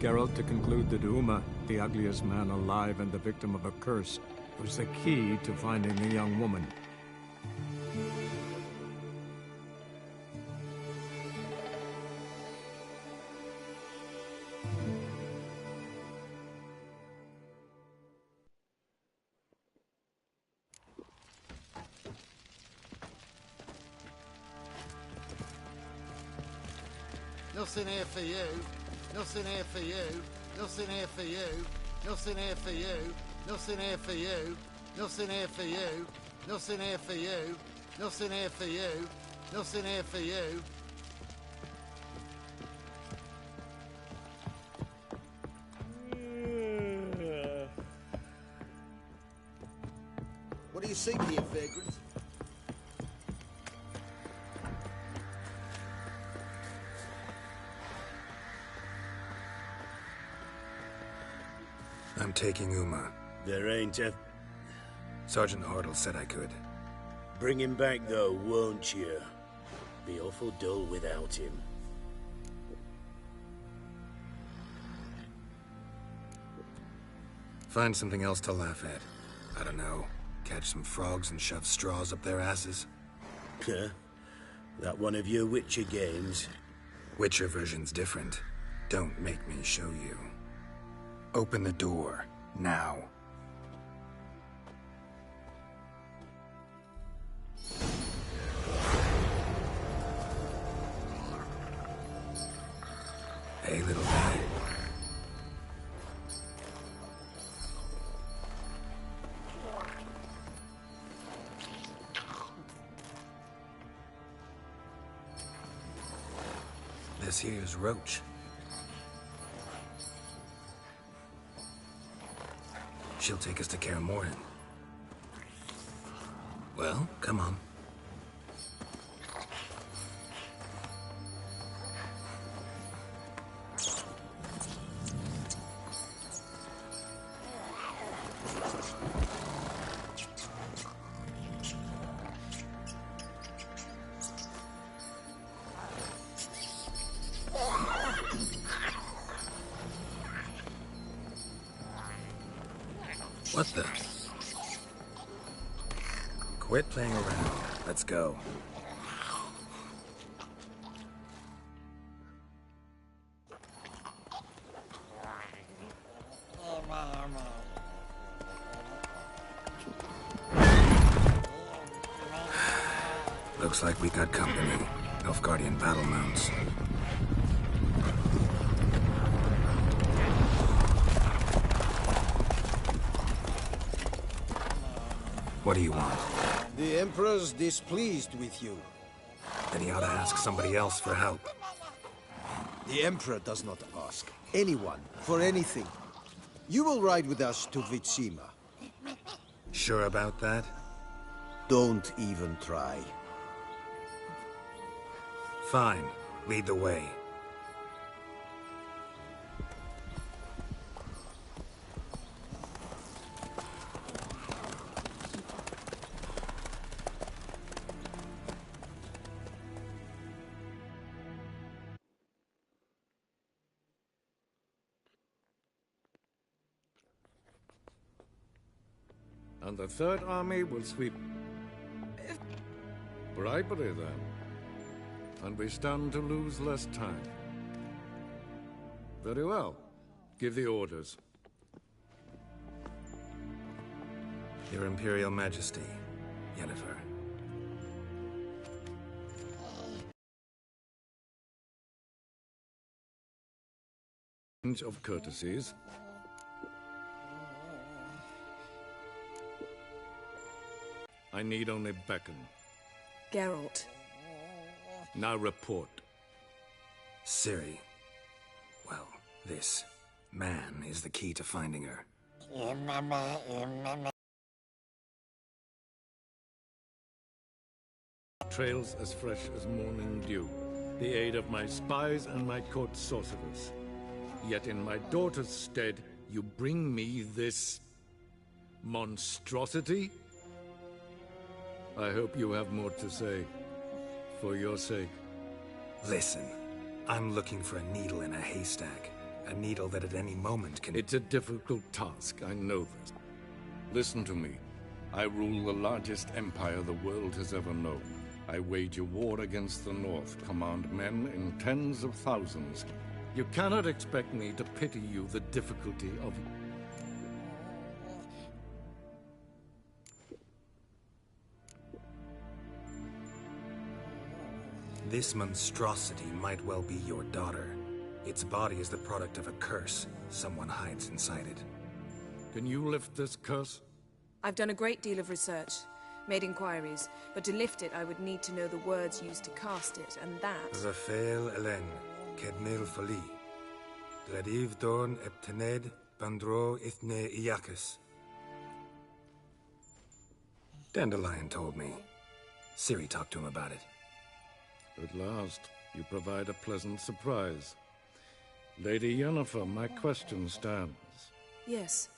Geralt to conclude that Uma, the ugliest man alive and the victim of a curse, was the key to finding the young woman. Nothing here for you. Nothing here for you. Nothing here for you. Nothing here for you. Nothing here for you. Nothing here for you. Nothing here for you. Nothing here for you. Nothing here for you. What do you seek here, vagrant? I'm taking Uma. There ain't a... Sergeant Hartle said I could. Bring him back, though, won't you? Be awful dull without him. Find something else to laugh at. I don't know. Catch some frogs and shove straws up their asses. Huh? That one of your Witcher games? Witcher version's different. Don't make me show you. Open the door, now. Hey, little guy. This here's Roach. She'll take us to Kaer Morhen. Well, come on. What the? Quit playing around. Let's go. Looks like we got company. Nilfgaardian battle mounts. What do you want? The Emperor's displeased with you. Then he ought to ask somebody else for help. The Emperor does not ask anyone for anything. You will ride with us to Vitsima. Sure about that? Don't even try. Fine. Lead the way. And the Third Army will sweep bribery then. And we stand to lose less time. Very well. Give the orders. Your Imperial Majesty, Yennefer. Of courtesies. I need only beckon. Geralt. Now report. Ciri. Well, this man is the key to finding her. Trails as fresh as morning dew. The aid of my spies and my court sorcerers. Yet in my daughter's stead, you bring me this monstrosity? I hope you have more to say. For your sake. Listen, I'm looking for a needle in a haystack, A needle that at any moment can... It's a difficult task, I know this. Listen to me. I rule the largest empire the world has ever known. I wage a war against the North, command men in tens of thousands. You cannot expect me to pity you the difficulty of... This monstrosity might well be your daughter. Its body is the product of a curse. Someone hides inside it. Can you lift this curse? I've done a great deal of research, made inquiries, but to lift it I would need to know the words used to cast it, and that... Raphael Elen, Kedmil Fali. Gladiv Dorn Eptened, Bandro Ithne Iakis. Dandelion told me. Ciri talked to him about it. At last, you provide a pleasant surprise. Lady Yennefer, my question stands. Yes.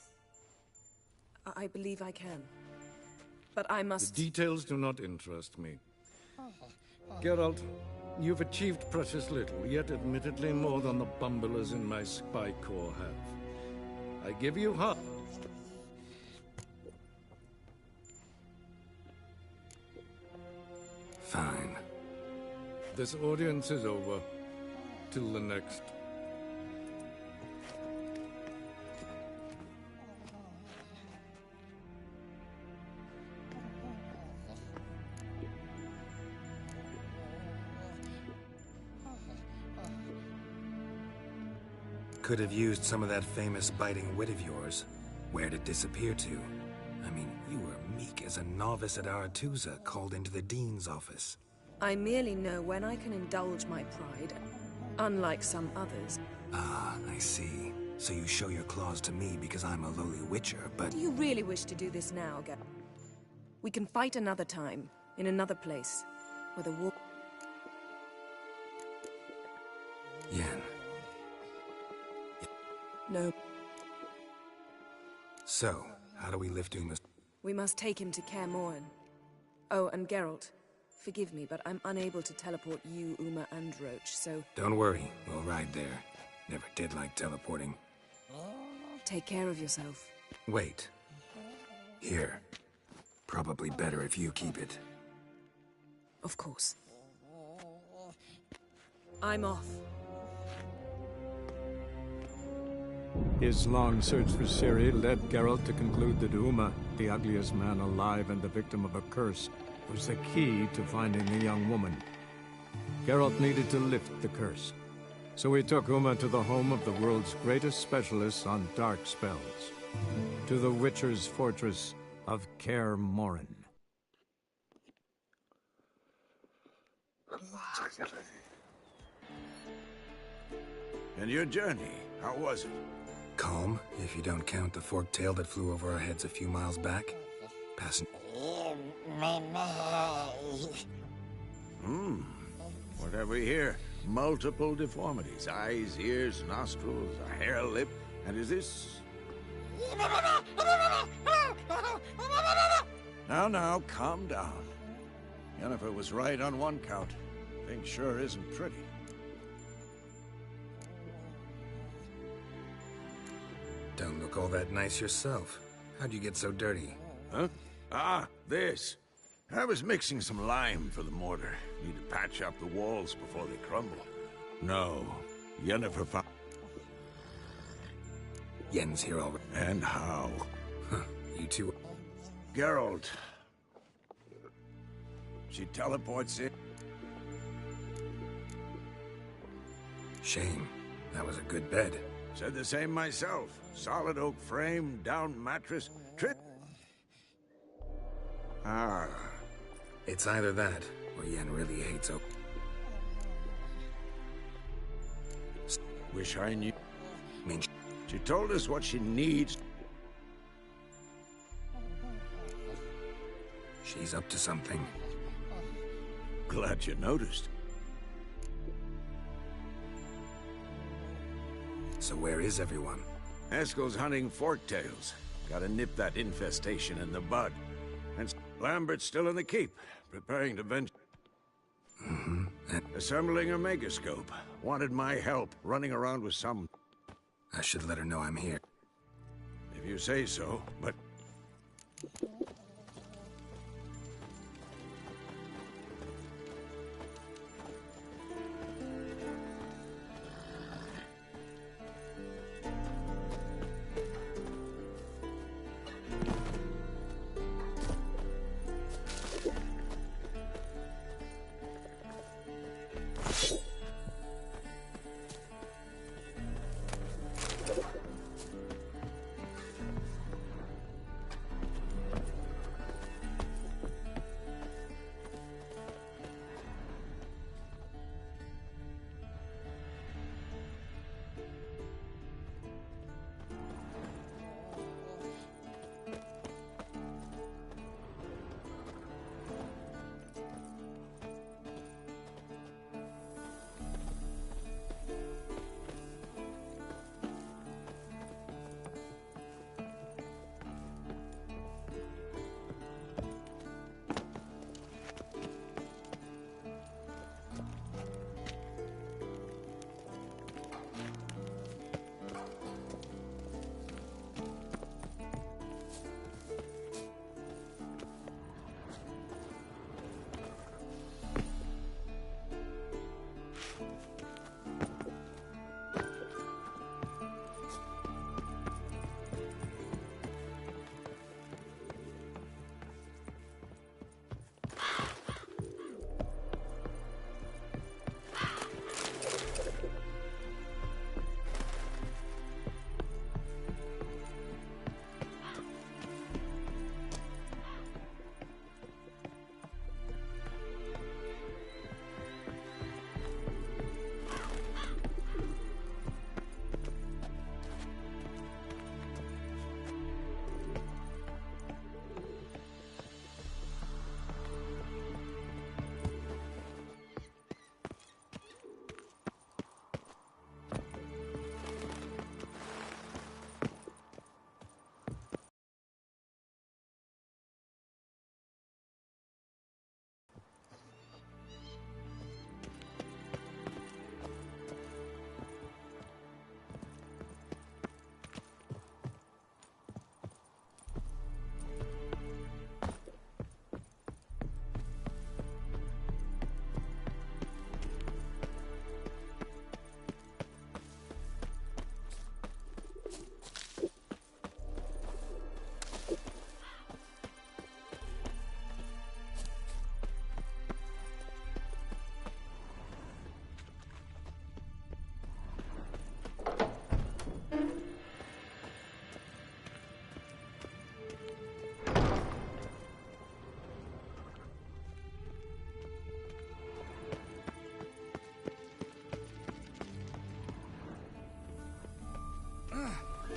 I believe I can. But I must... The details do not interest me. Geralt, you've achieved precious little, yet admittedly more than the bumblers in my spy corps have. I give you half. Fine. This audience is over. Till the next. Could have used some of that famous biting wit of yours. Where'd it disappear to? I mean, you were meek as a novice at Aretusa called into the Dean's office. I merely know when I can indulge my pride, unlike some others. Ah, I see. So you show your claws to me because I'm a lowly witcher, but... Do you really wish to do this now, Geralt? We can fight another time, in another place, where the war... Yen. No. So, how do we lift Uma's... We must take him to Kaer Morhen. Oh, and Geralt, forgive me, but I'm unable to teleport you, Uma, and Roach, so... Don't worry, we'll ride there. Never did like teleporting. Take care of yourself. Wait. Here. Probably better if you keep it. Of course. I'm off. His long search for Ciri led Geralt to conclude that Uma, the ugliest man alive and the victim of a curse, was the key to finding the young woman. Geralt needed to lift the curse, so he took Uma to the home of the world's greatest specialists on dark spells, to the Witcher's fortress of Kaer Morhen. And your journey, how was it? Calm, if you don't count the forked tail that flew over our heads a few miles back. Passing... What have we here? Multiple deformities. Eyes, ears, nostrils, a hair lip. And is this... Now, calm down. Yennefer was right on one count. Thing sure isn't pretty. Don't look all that nice yourself. How'd you get so dirty? Huh? Ah, this. I was mixing some lime for the mortar. Need to patch up the walls before they crumble. No, Yennefer found... Yen's here already. And how? Huh, you two... Geralt. She teleports in. Shame. That was a good bed. Said the same myself. Solid oak frame, down mattress, Ah. It's either that, or Yen really hates oak. Wish I knew. I mean, She told us what she needs. she's up to something. Glad you noticed. So where is everyone? Eskel's hunting forktails. Gotta nip that infestation in the bud. And Lambert's still in the keep, preparing to venture. Assembling a megascope. Wanted my help, running around with some... I should let her know I'm here. If you say so, but...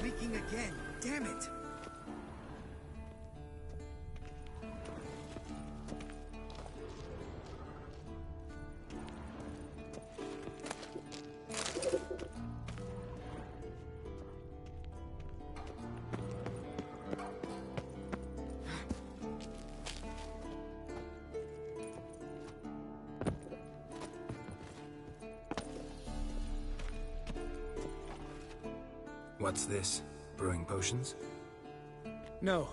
Leaking again. Damn it! What's this? Brewing potions? No.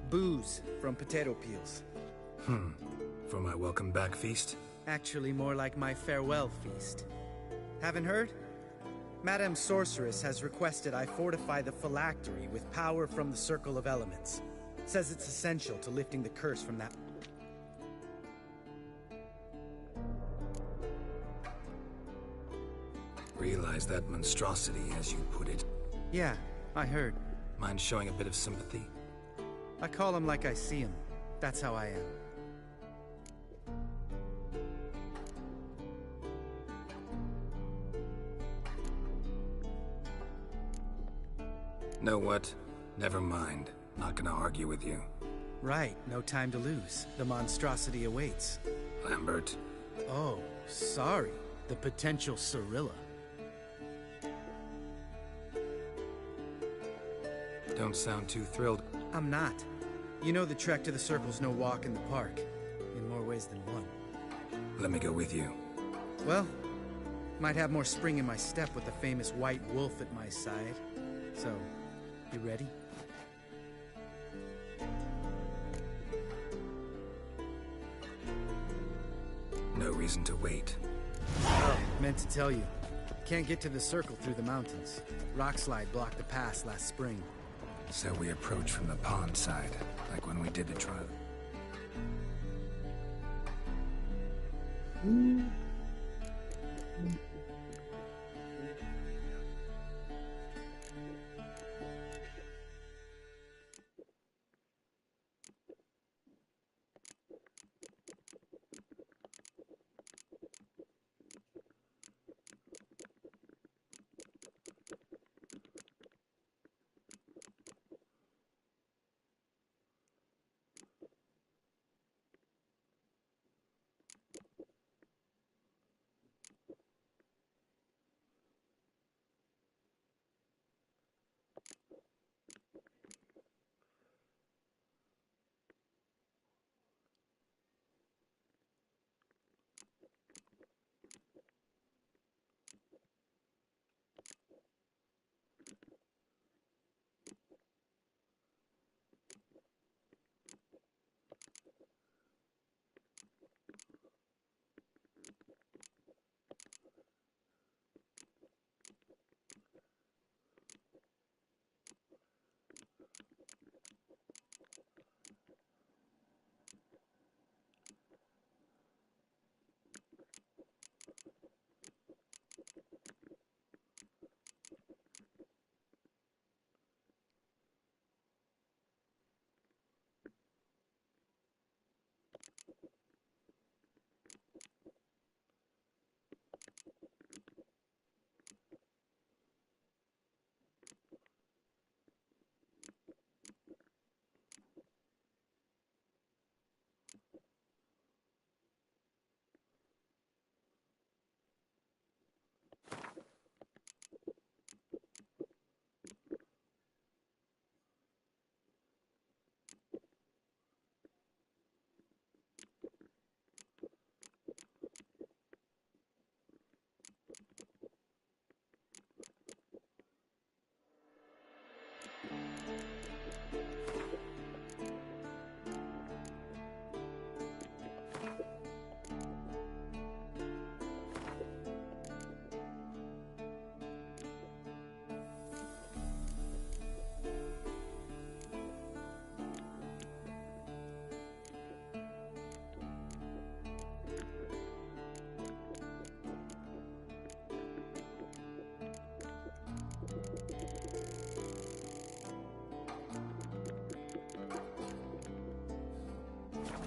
Booze from potato peels. For my welcome back feast? Actually more like my farewell feast. Haven't heard? Madame Sorceress has requested I fortify the phylactery with power from the Circle of Elements. Says it's essential to lifting the curse from that... Realize that monstrosity, as you put it. Yeah, I heard. Mind showing a bit of sympathy? I call him like I see him. That's how I am. Know what? Never mind. Not gonna argue with you. Right, no time to lose. The monstrosity awaits. Lambert. Oh, sorry. The potential Cirilla. Don't sound too thrilled. I'm not. You know the trek to the Circle's no walk in the park. In more ways than one. Let me go with you. Well, Might have more spring in my step with the famous white wolf at my side. So, you ready? No reason to wait. Oh, meant to tell you. Can't get to the circle through the mountains. Rockslide blocked the pass last spring. So we approach from the pond side, like when we did the trial.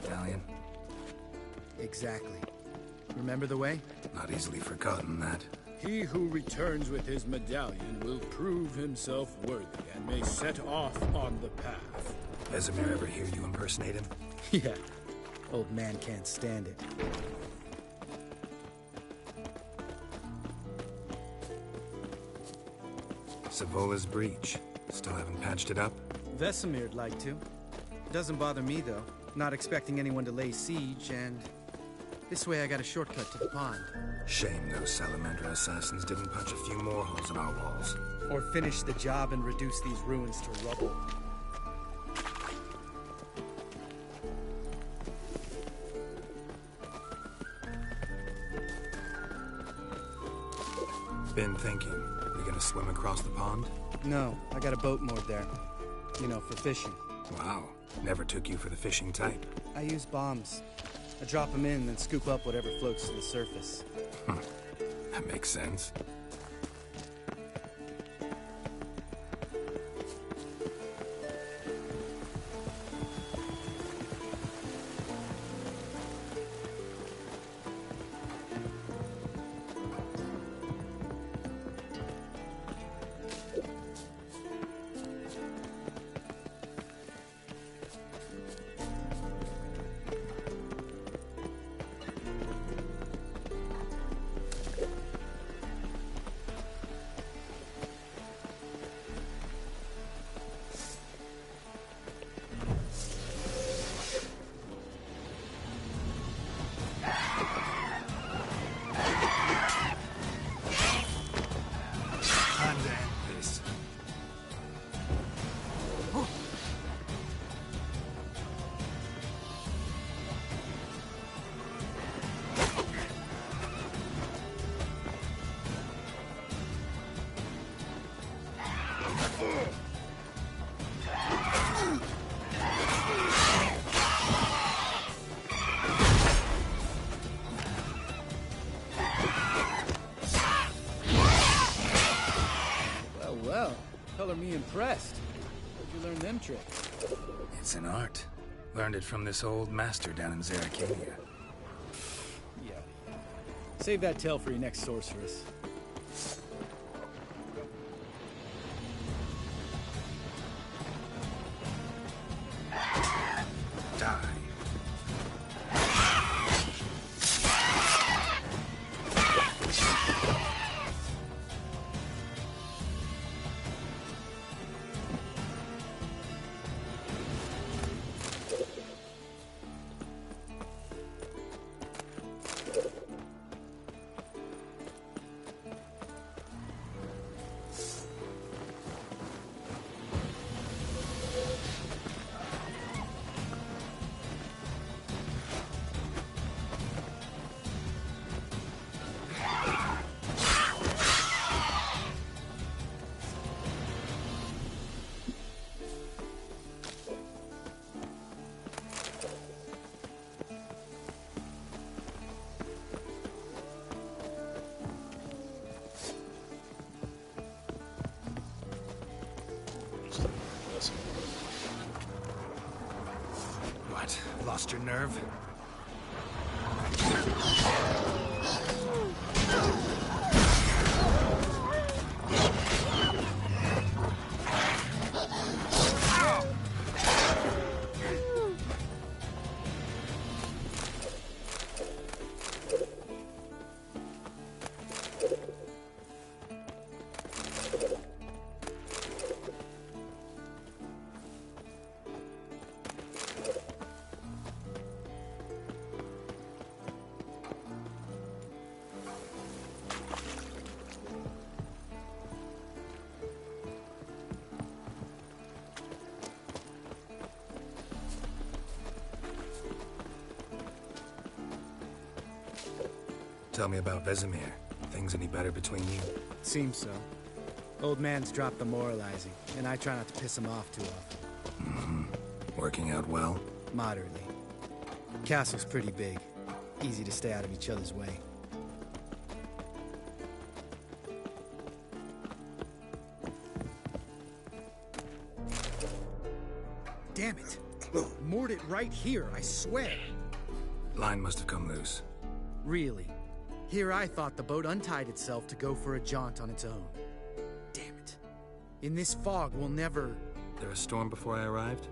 Medallion? Exactly. Remember the way? Not easily forgotten, that. He who returns with his medallion will prove himself worthy and may set off on the path. Vesemir ever hear you impersonate him? Yeah. Old man can't stand it. Savola's breach. Still haven't patched it up? Vesemir'd like to. Doesn't bother me, though. Not expecting anyone to lay siege, and... this way I got a shortcut to the pond. Shame those Salamander assassins didn't punch a few more holes in our walls. Or finish the job and reduce these ruins to rubble. Been thinking. We gonna swim across the pond? No, I got a boat moored there. You know, for fishing. Wow. Never took you for the fishing type. I use bombs. I drop them in and then scoop up whatever floats to the surface. That makes sense. Well, color me impressed. Where'd you learn them tricks? It's an art. Learned it from this old master down in Zaklínač. Yeah. Save that tale for your next sorceress. Die. What? Lost your nerve? Tell me about Vesemir. Things any better between you? Seems so. Old man's dropped the moralizing, and I try not to piss him off too often. Mm-hmm. Working out well? Moderately. Castle's pretty big. Easy to stay out of each other's way. Damn it! Moored it right here, I swear! Line must have come loose. Really? Here I thought the boat untied itself to go for a jaunt on its own. Damn it. In this fog, we'll never... There a storm before I arrived?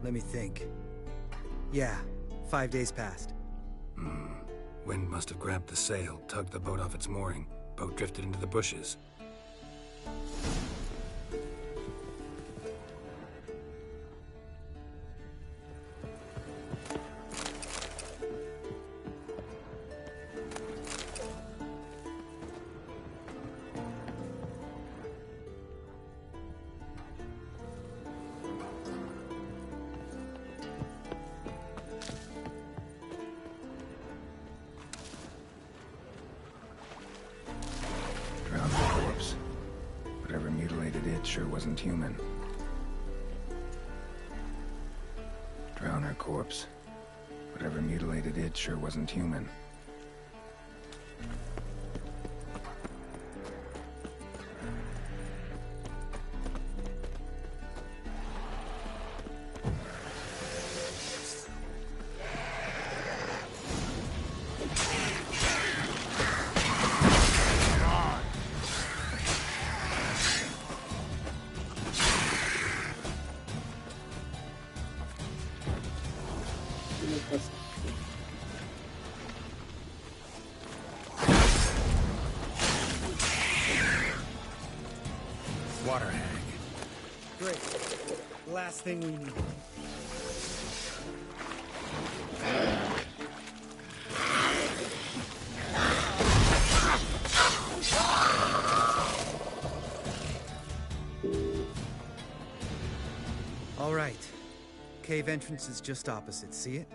Let me think. Yeah, 5 days passed. Wind must have grabbed the sail, tugged the boat off its mooring. Boat drifted into the bushes. Whatever mutilated it sure wasn't human. Drown her corpse. Whatever mutilated it sure wasn't human. Water hag. Great. Last thing we need. All right. Cave entrance is just opposite, see it?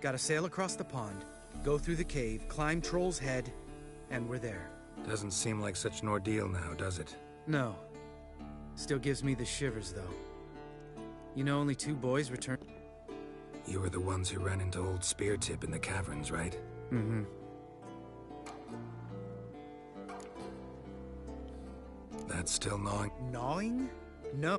Gotta sail across the pond, go through the cave, climb Troll's Head, and we're there. Doesn't seem like such an ordeal now, does it? No. Still gives me the shivers, though. You know, only 2 boys returned. You were the ones who ran into old SVÓTÉ in the caverns, right? Mm-hmm. That's still gnawing? Gnawing? No.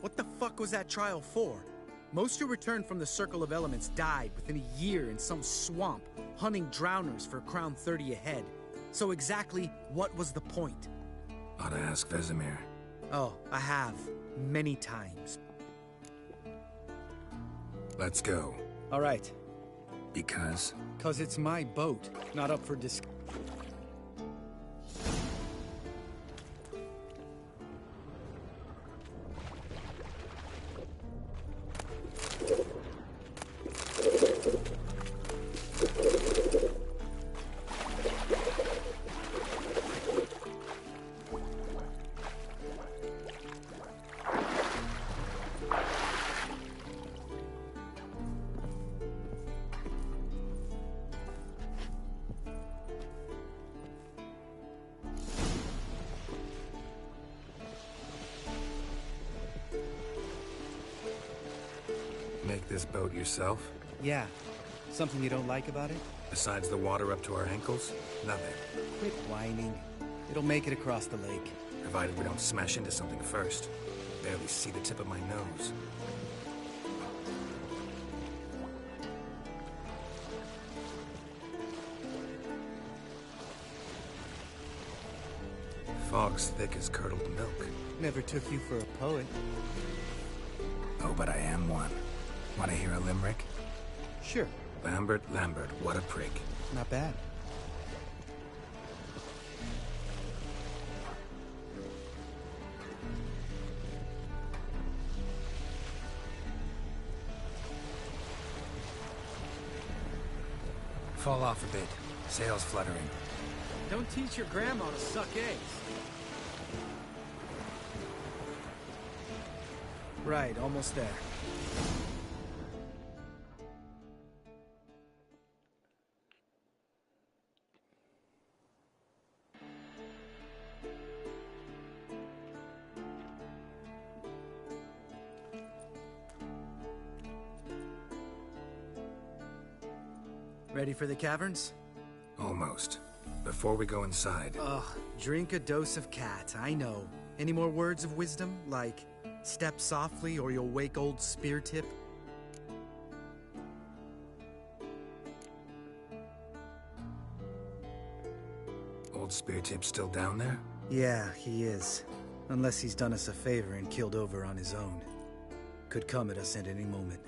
What the fuck was that trial for? Most who returned from the Circle of Elements died within a year in some swamp, hunting drowners for Crown 30 a head. So exactly what was the point? Ought to ask Vesemir. Oh, I have. Many times. Let's go. All right. Because? 'Cause it's my boat, not up for discussion. Make this boat yourself? Yeah. Something you don't like about it? Besides the water up to our ankles? Nothing. Quit whining. It'll make it across the lake. Provided we don't smash into something first. Barely see the tip of my nose. Fog's thick as curdled milk. Never took you for a poet. Oh, but I am one. Want to hear a limerick? Sure. Lambert, Lambert, what a prig. Not bad. Fall off a bit. Sails fluttering. Don't teach your grandma to suck eggs. Right, almost there. Ready for the caverns? Almost. Before we go inside... Ugh, drink a dose of cat, I know. Any more words of wisdom, like, step softly or you'll wake old SVÓTÉ? Old SVÓTÉ's still down there? Yeah, he is. Unless he's done us a favor and killed over on his own. Could come at us at any moment.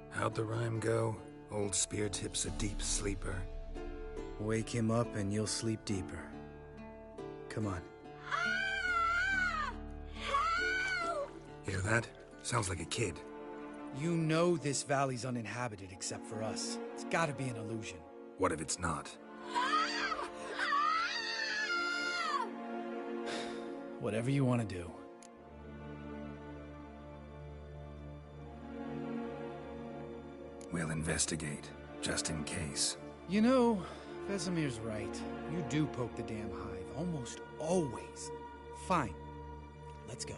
How'd the rhyme go? Old SVÓTÉ's a deep sleeper. Wake him up and you'll sleep deeper. Come on. Hear that? Sounds like a kid. You know this valley's uninhabited except for us. It's gotta be an illusion. What if it's not? Whatever you want to do. We'll investigate, just in case. You know, Vesemir's right. You do poke the damn hive, almost always. Fine. Let's go.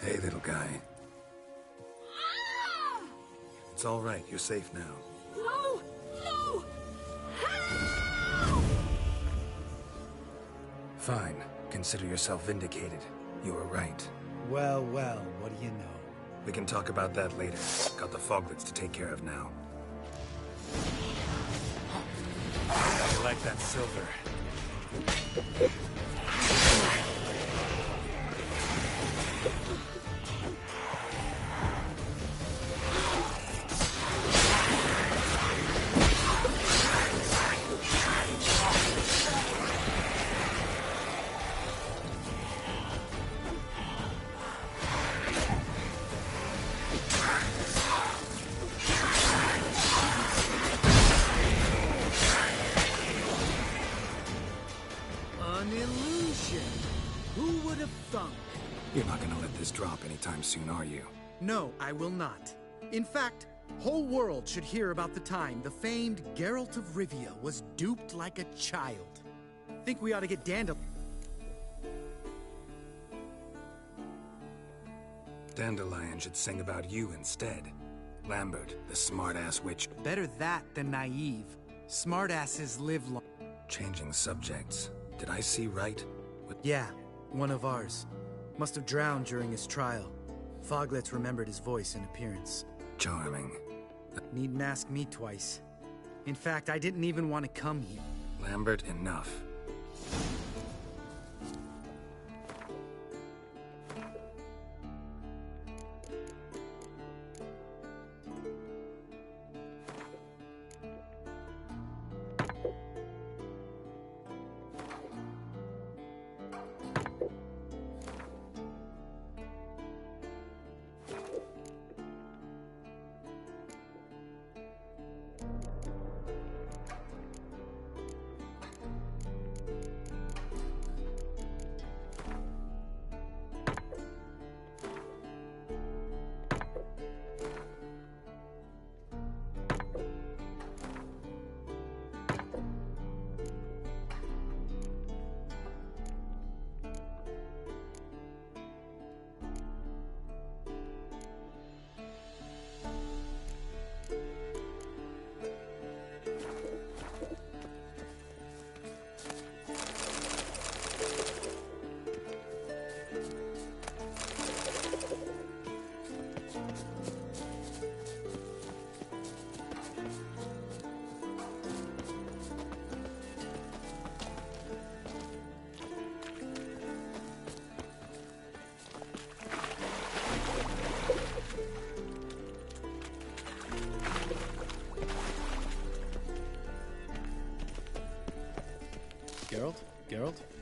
Hey, little guy. It's all right. You're safe now. No! No! Fine. Consider yourself vindicated. You were right. Well, well, what do you know? We can talk about that later. Got the foglets to take care of now. I like that silver. You're not gonna let this drop anytime soon, are you? No, I will not. In fact, whole world should hear about the time the famed Geralt of Rivia was duped like a child. Think we ought to get Dandelion should sing about you instead. Lambert, the smart-ass witch. Better that than naive. Smartasses live long. Changing subjects. Did I see right? Yeah, one of ours. Must have drowned during his trial. Foglets remembered his voice and appearance. Charming. Needn't ask me twice. In fact, I didn't even want to come here. Lambert, enough.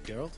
Geralt?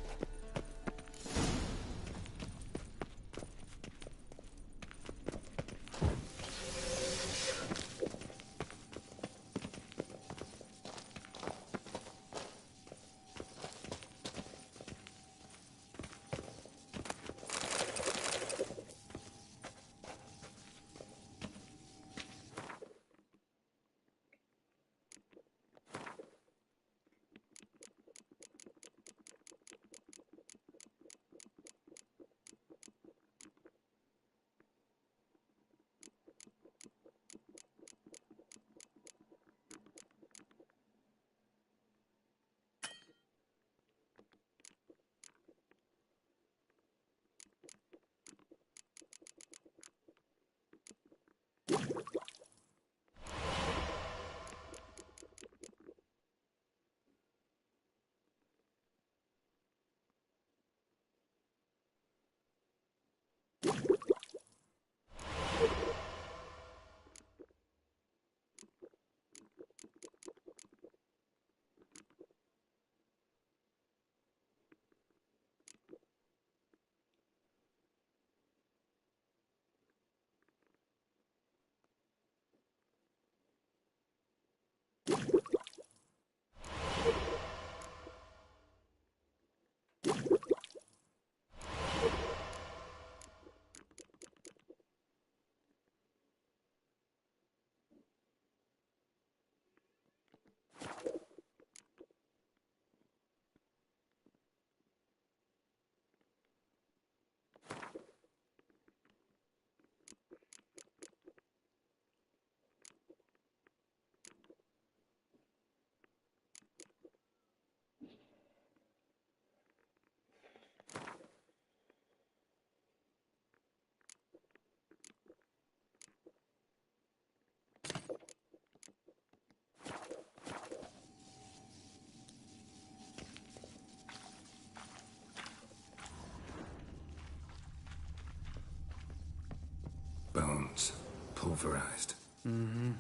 Bones. Pulverized. Mm-hmm.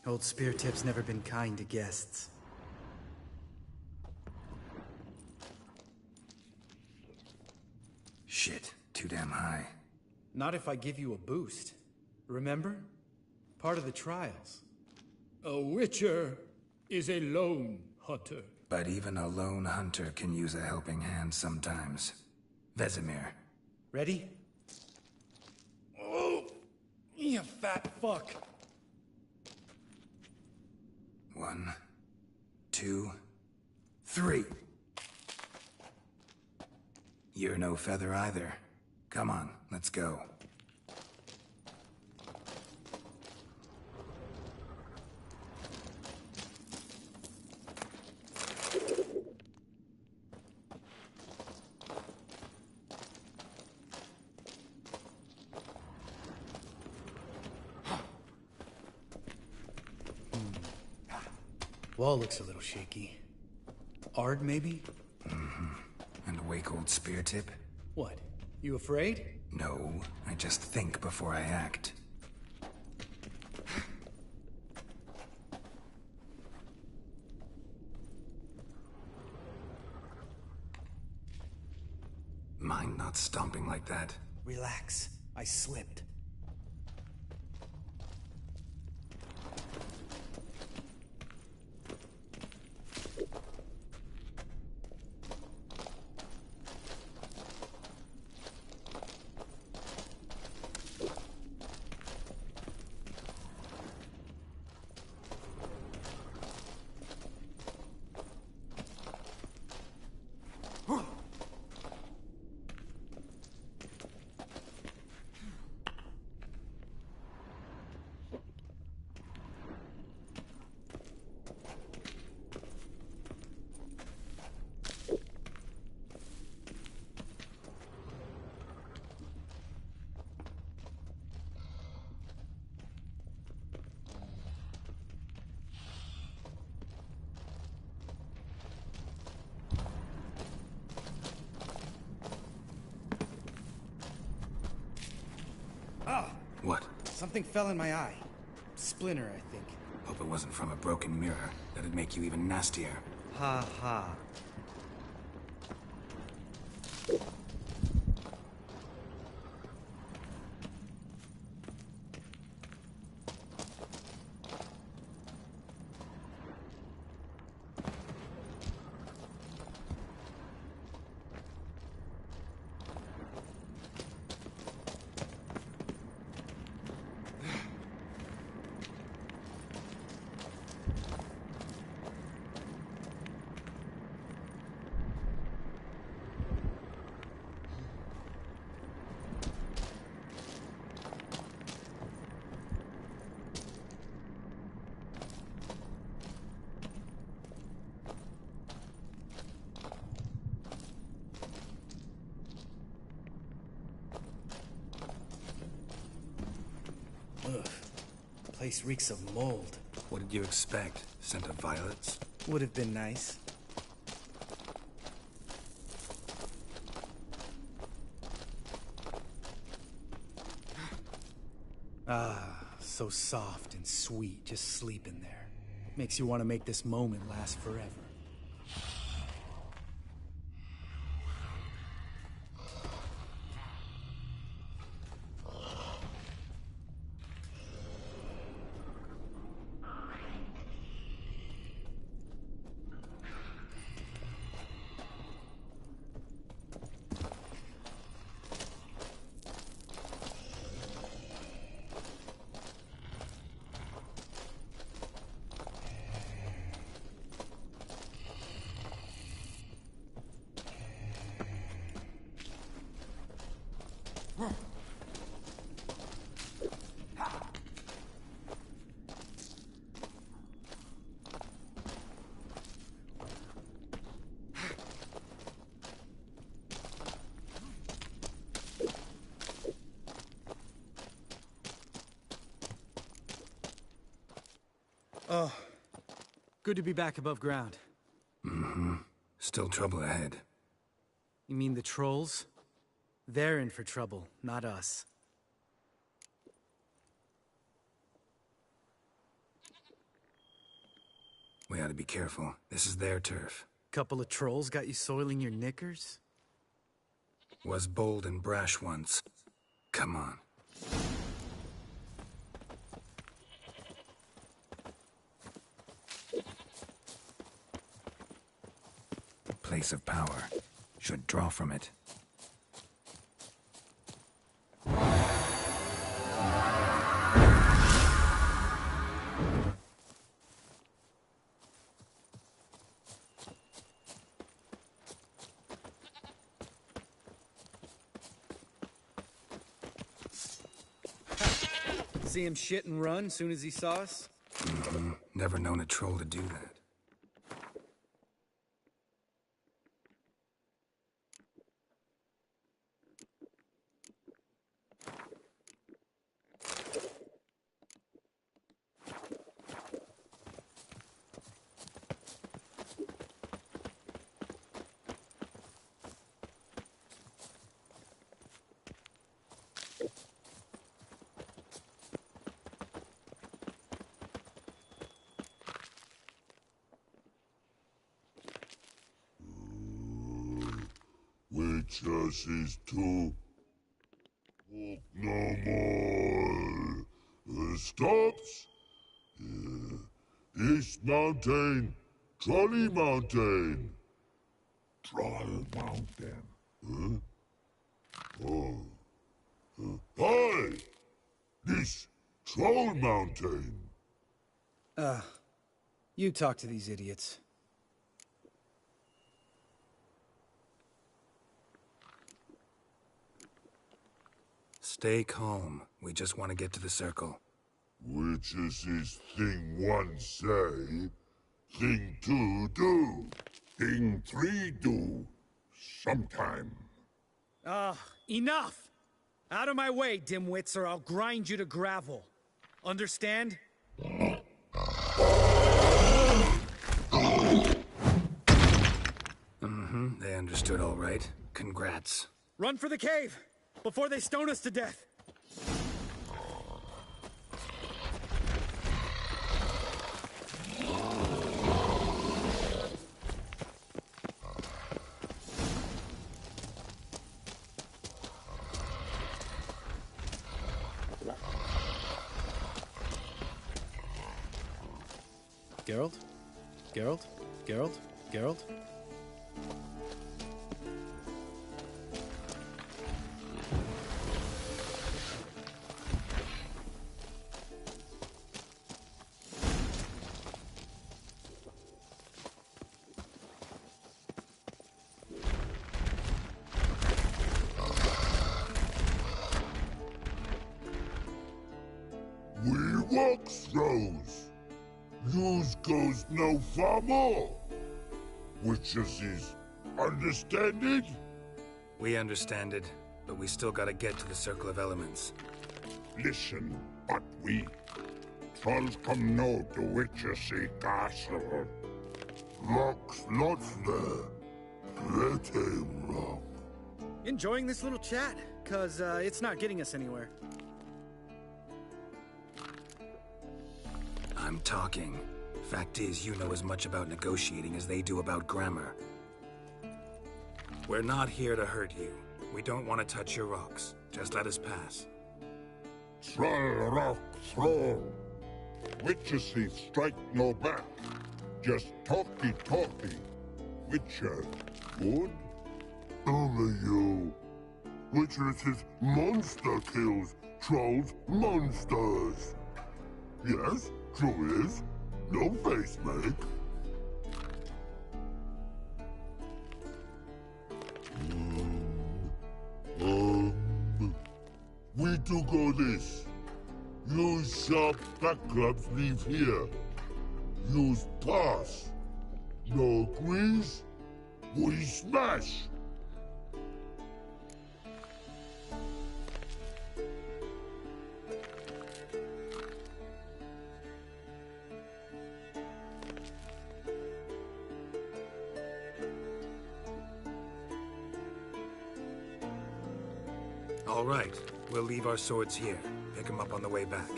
Old Spear Tip's never been kind to guests. Shit. Too damn high. Not if I give you a boost. Remember? Part of the trials. A witcher is a lone hunter. But even a lone hunter can use a helping hand sometimes. Vesemir, Ready? Oh, you fat fuck. 1, 2, 3. You're no feather either. Come on, let's go. Wall looks a little shaky. Ard, maybe? And a wake-old spear tip? What? You afraid? No, I just think before I act. Mind not stomping like that. Relax. I slipped. What? Something fell in my eye. Splinter, I think. Hope it wasn't from a broken mirror. That'd make you even nastier. Ha ha. Ugh. Place reeks of mold. What did you expect? Scent of violets? Would have been nice. Ah, so soft and sweet, just sleeping there. Makes you want to make this moment last forever. Oh, good to be back above ground. Mm-hmm. Still trouble ahead. You mean the trolls? They're in for trouble, not us. We ought to be careful. This is their turf. Couple of trolls got you soiling your knickers? Was bold and brash once. Come on. Place of power. Should draw from it. See him shit and run soon as he saw us? Never known a troll to do that. Witches is to walk no more. Stops. East Mountain, Trolley Mountain. Troll Mountain. Huh? Oh. Hi! This Troll Mountain. You talk to these idiots. Stay calm. We just want to get to the circle. Which is his thing one say, thing two do, thing three do, sometime. Enough! Out of my way, dimwits, or I'll grind you to gravel. Understand? They understood all right. Congrats. Run for the cave! Before they stone us to death! Geralt? Geralt? Geralt? Geralt? We walk throws. Yous goes no far more. Witches is understand it? We understand it, but we still gotta get to the Circle of Elements. Listen, but we trolls come no to Witches castle. Rocks lots there. Pretty rock. Enjoying this little chat? 'Cause it's not getting us anywhere. I'm talking. Fact is, you know as much about negotiating as they do about grammar. We're not here to hurt you. We don't want to touch your rocks. Just let us pass. Troll rock throw. Witches strike no back. Just talky. Witcher, good? Only you. Witches monster kills. Trolls monsters. Yes, true is. No face make. We do go this. Use sharp backups leave here. Use pass. No agrees? We smash. All right. We'll leave our swords here. Pick them up on the way back.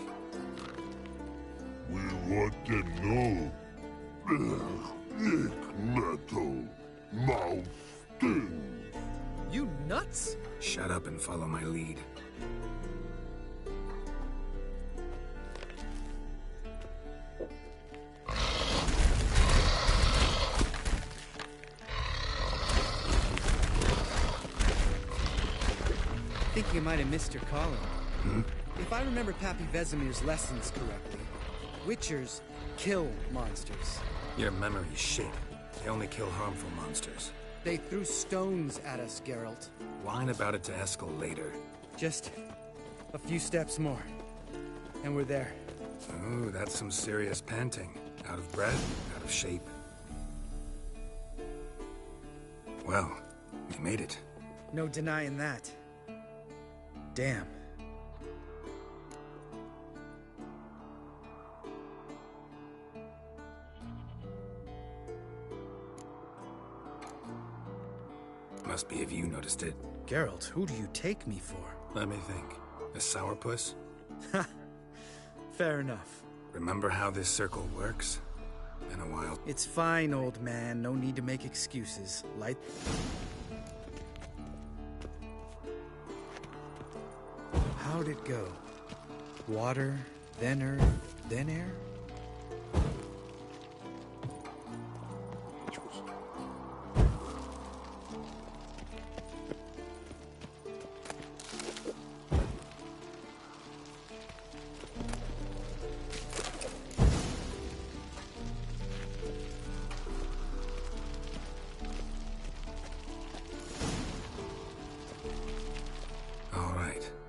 We want to know. Thick metal. Mouth stings. You nuts? Shut up and follow my lead. I think you might have missed your calling. If I remember Pappy Vesemir's lessons correctly, Witchers kill monsters. Your memory's shit. They only kill harmful monsters. They threw stones at us, Geralt. Whine about it to Eskel later. Just a few steps more. And we're there. Ooh, that's some serious panting. Out of breath, out of shape. Well, we made it. No denying that. Damn. Must be if you noticed it. Geralt, who do you take me for? Let me think. A sourpuss? Ha! Fair enough. Remember how this circle works? Been a while. It's fine, old man. No need to make excuses. Light... How'd it go? Water, then earth, then air?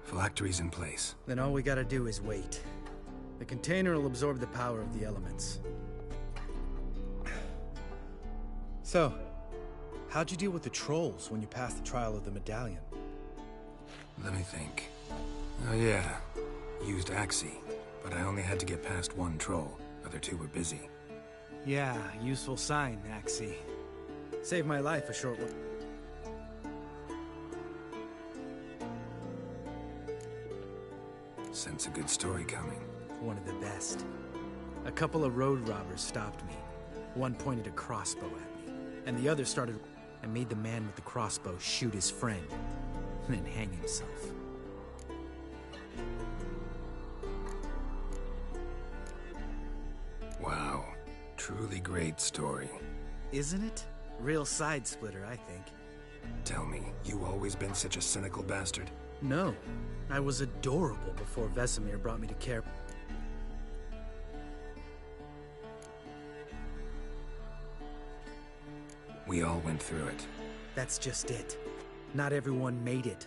Phylactery's in place. Then all we gotta do is wait. The container will absorb the power of the elements. So, how'd you deal with the trolls when you passed the trial of the medallion? Let me think. Oh yeah, used Axii, but I only had to get past one troll. Other two were busy. Yeah, useful sign, Axii. Saved my life a short one. Sense a good story coming. One of the best. A couple of road robbers stopped me. One pointed a crossbow at me, and the other started and made the man with the crossbow shoot his friend, and then hang himself. Wow. Truly great story. Isn't it? Real side splitter, I think. Tell me, you always been such a cynical bastard? No. I was adorable before Vesemir brought me to care. We all went through it. That's just it. Not everyone made it.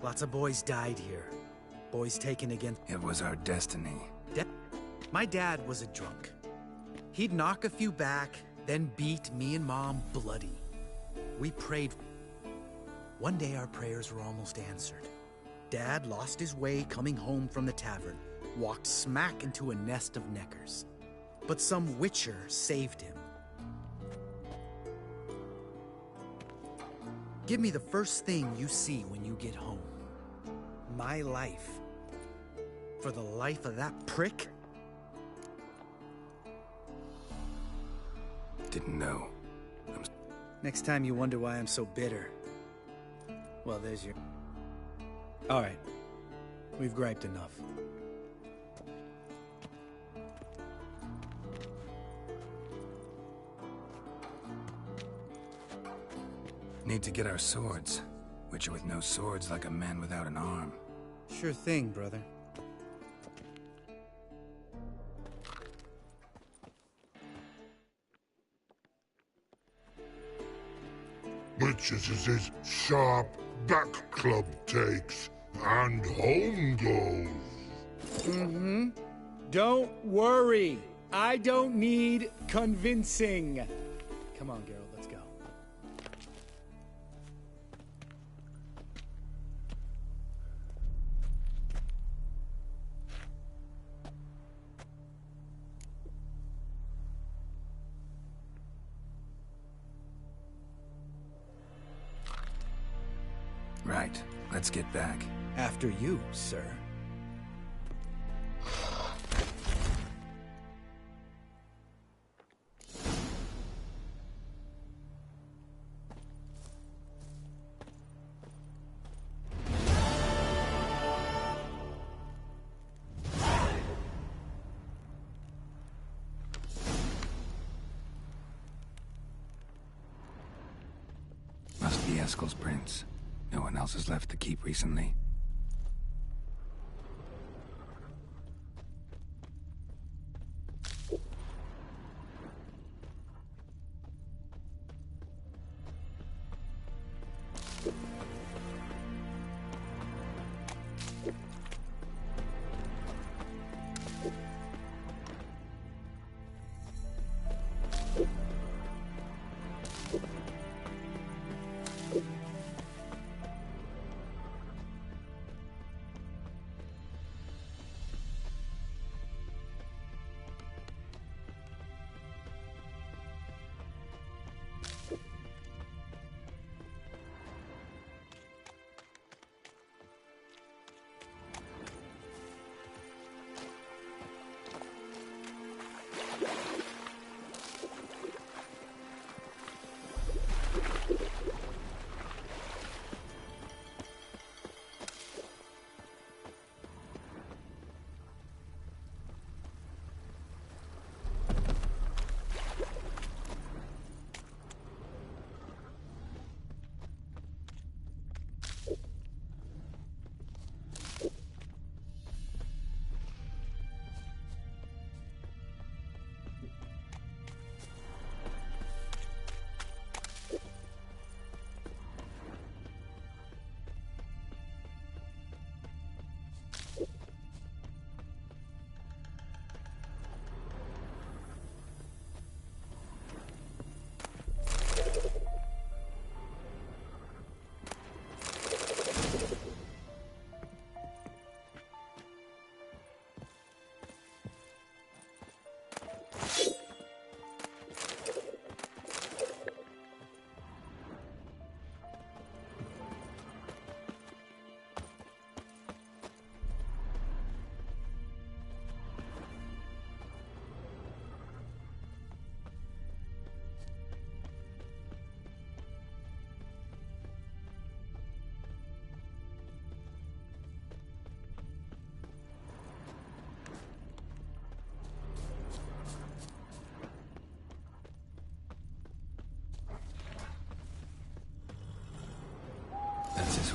Lots of boys died here. Boys taken against... It was our destiny. My dad was a drunk. He'd knock a few back, then beat me and Mom bloody. We prayed. One day our prayers were almost answered. Dad lost his way coming home from the tavern, walked smack into a nest of neckers. But some witcher saved him. Give me the first thing you see when you get home. My life. For the life of that prick? Didn't know. Next time you wonder why I'm so bitter. Well, there's your... All right. We've griped enough. Need to get our swords. Witcher with no swords like a man without an arm. Sure thing, brother. Witches is his sharp back club takes, and home goes. Mm-hmm. Don't worry. I don't need convincing. Come on, Geralt, let's go. Right. Let's get back. After you, sir. Must be Eskel's prince. No one else has left the keep recently.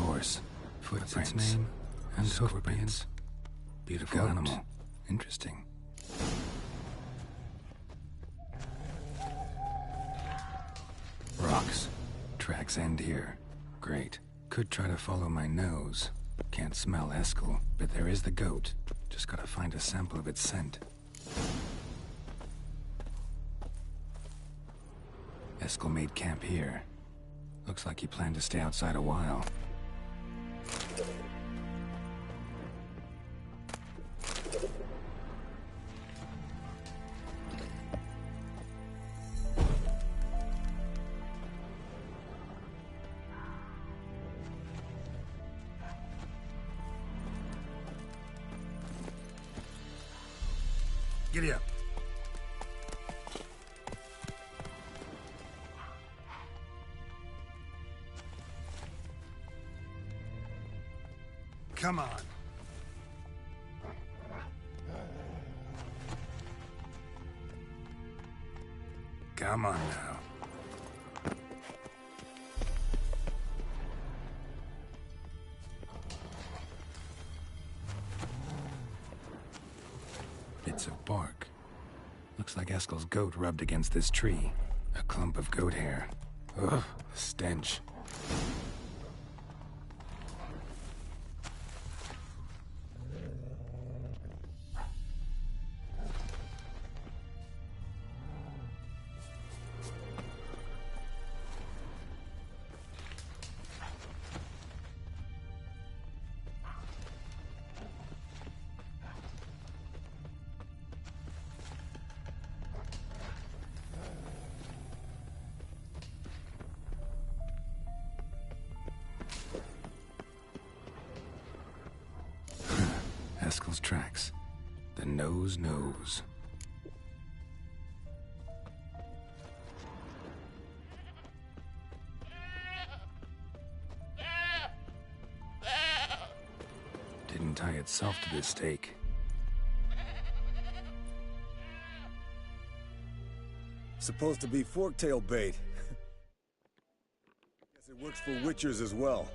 horse. What's its name? And hoofprints. Beautiful animal. Interesting. Rocks. Tracks end here. Great. Could try to follow my nose. Can't smell Eskel, but there is the goat. Just gotta find a sample of its scent. Eskel made camp here. Looks like he planned to stay outside a while. Giddy up. Come on. Come on now. Bits of bark. Looks like Eskel's goat rubbed against this tree. A clump of goat hair. Ugh, stench. Eskel's tracks. The nose knows. Didn't tie itself to this stake. Supposed to be forktail bait. Guess it works for witchers as well.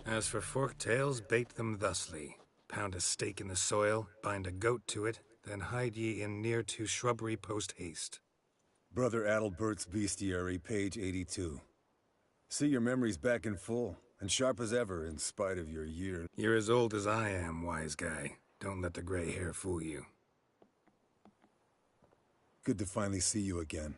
As for forktails, bait them thusly. Pound a stake in the soil, bind a goat to it, then hide ye in near to shrubbery post haste. Brother Adalbert's Bestiary, page 82. See, your memory's back in full, and sharp as ever, in spite of your years. You're as old as I am, wise guy. Don't let the gray hair fool you. Good to finally see you again.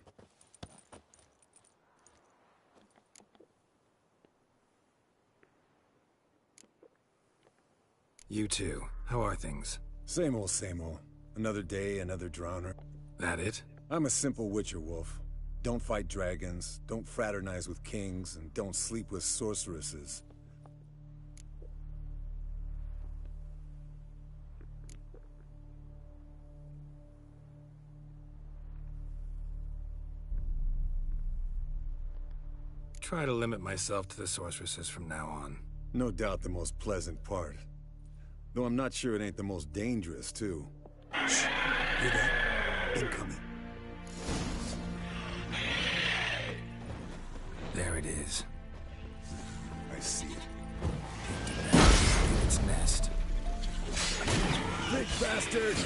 You too. How are things? Same old, same old. Another day, another drowner. That it? I'm a simple witcher wolf. Don't fight dragons, don't fraternize with kings, and don't sleep with sorceresses. Try to limit myself to the sorceresses from now on. No doubt the most pleasant part. Though I'm not sure it ain't the most dangerous, too. Shh! Hear that? Incoming. There it is. I see it. Leave its nest. Big bastard!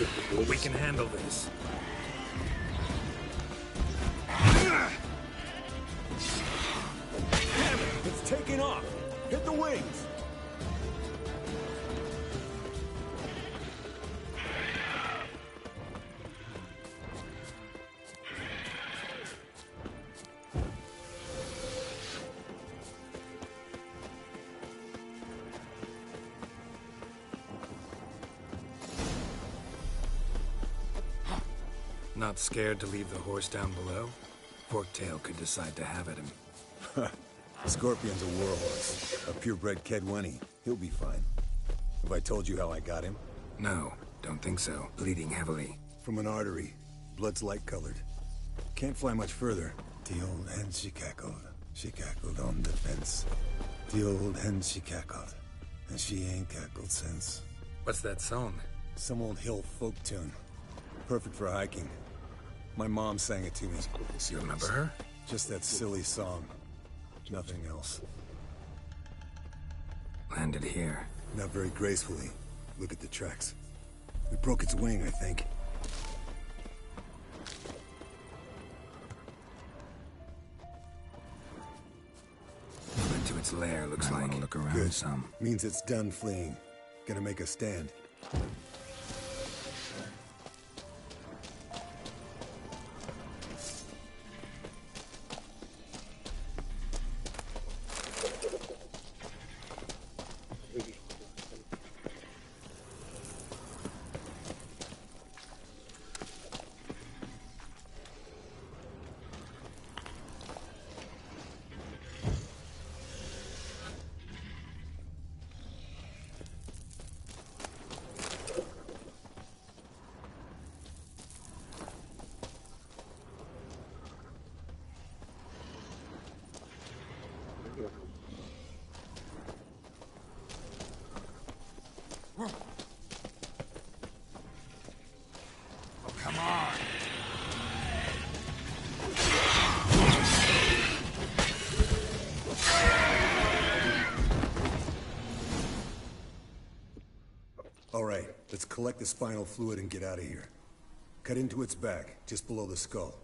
We can handle this. Damn it! It's taking off! Hit the wings! Not scared to leave the horse down below? Forktail could decide to have at him. Scorpion's a warhorse. A purebred Kedwenny. He'll be fine. Have I told you how I got him? No, don't think so. Bleeding heavily. From an artery. Blood's light-colored. Can't fly much further. The old hen, she cackled. She cackled on the fence. The old hen, she cackled. And she ain't cackled since. What's that song? Some old hill folk tune. Perfect for hiking. My mom sang it to me. So you remember her? Just that silly song. Nothing else. Landed here. Not very gracefully. Look at the tracks. We broke its wing, I think. Went to its lair, looks like. Look around. Good. Some. Means it's done fleeing. Gonna make a stand. All right, let's collect the spinal fluid and get out of here. Cut into its back, just below the skull.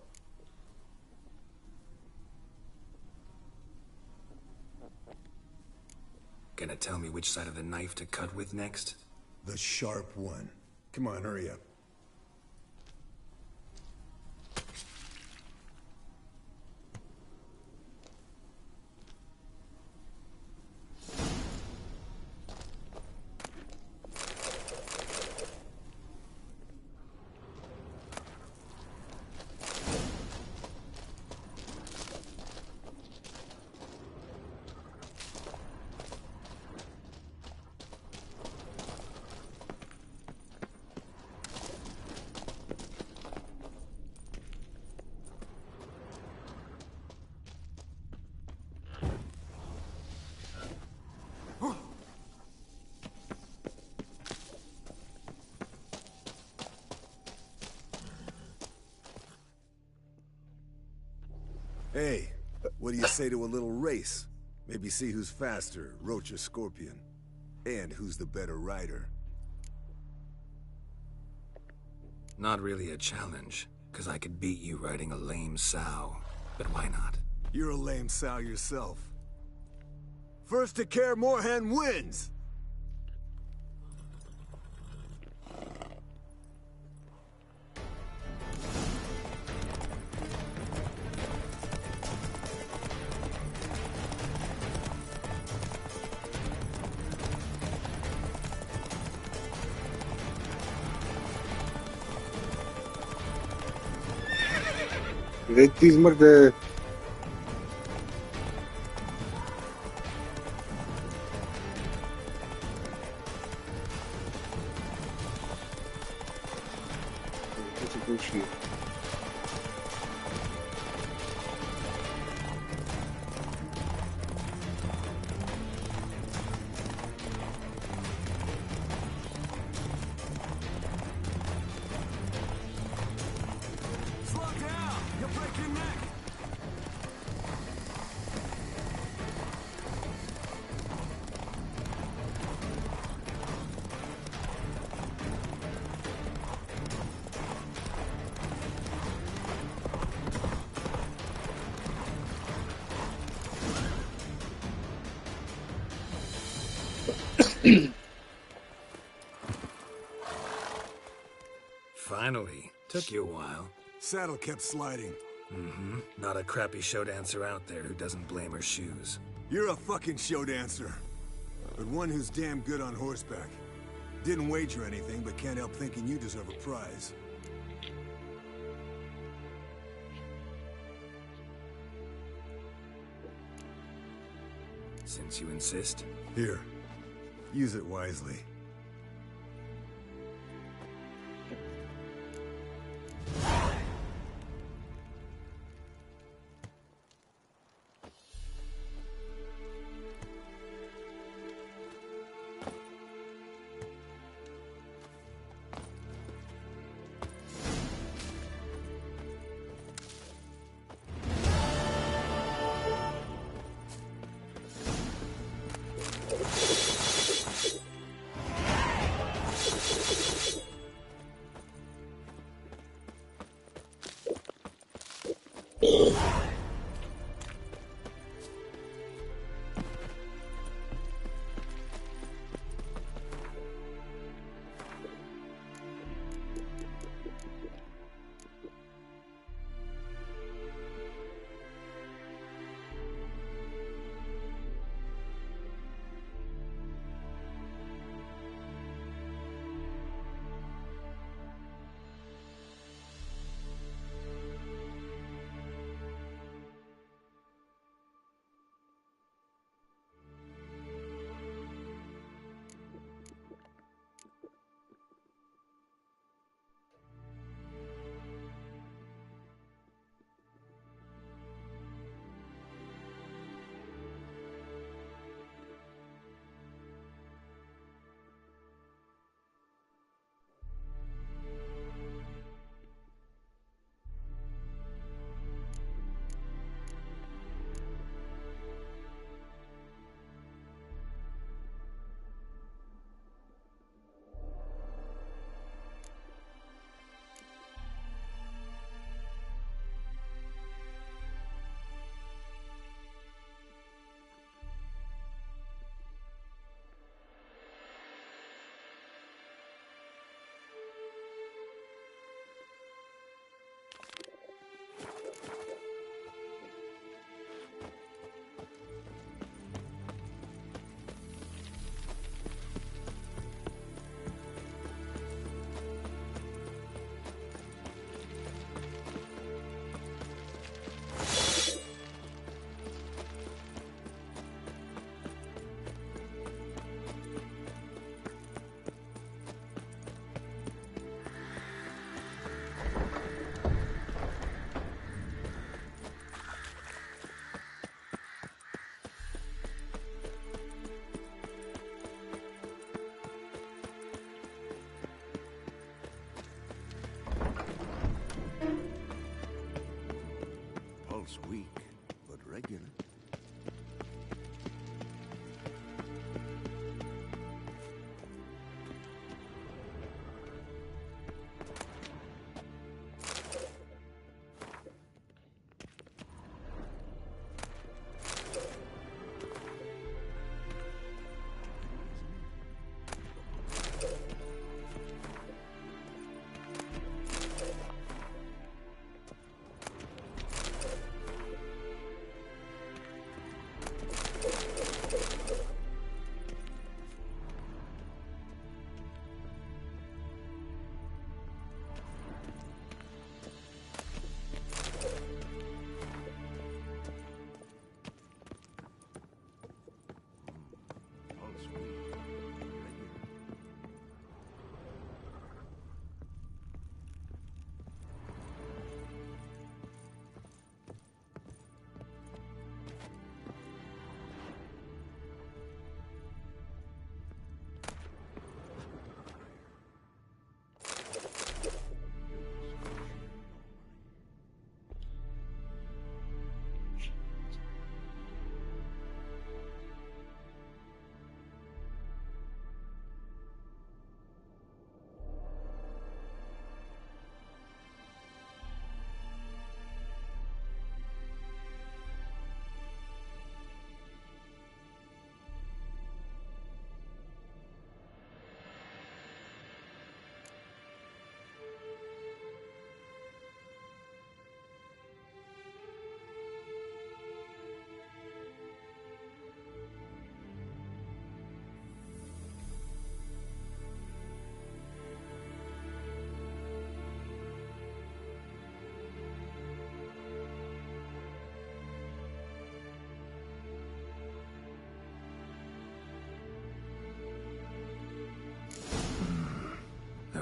Gonna tell me which side of the knife to cut with next? The sharp one. Come on, hurry up. Hey, what do you say to a little race? Maybe see who's faster, Roach or Scorpion. And who's the better rider. Not really a challenge, because I could beat you riding a lame sow. But why not? You're a lame sow yourself. First to Kaer Morhen wins! Ветти измърде. Finally. Took you a while. Saddle kept sliding. Mm-hmm. Not a crappy show dancer out there who doesn't blame her shoes. You're a fucking show dancer. But one who's damn good on horseback. Didn't wager anything, but can't help thinking you deserve a prize. Since you insist. Here. Use it wisely.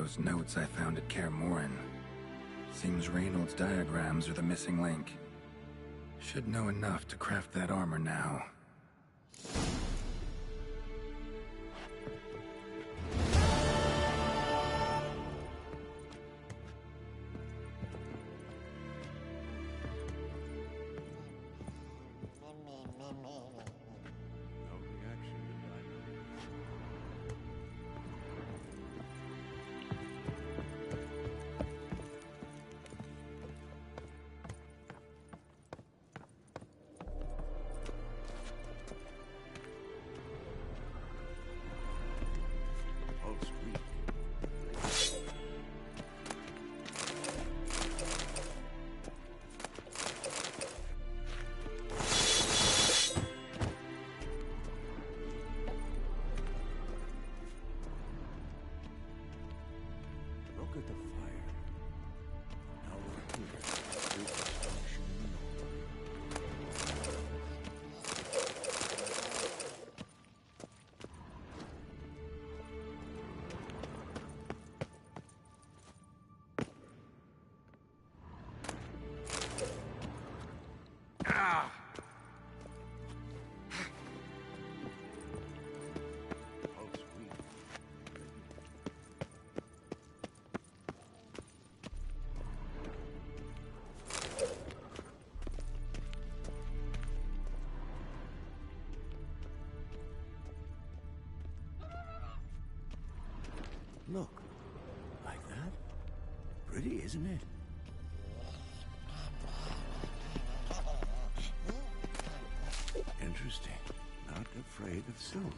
those notes I found at Kaer Morhen. Seems Reynolds' diagrams are the missing link. Should know enough to craft that armor now. Look at the fire. Now we're here. With destruction Look, like that? Pretty, isn't it? Interesting. Not afraid of silver.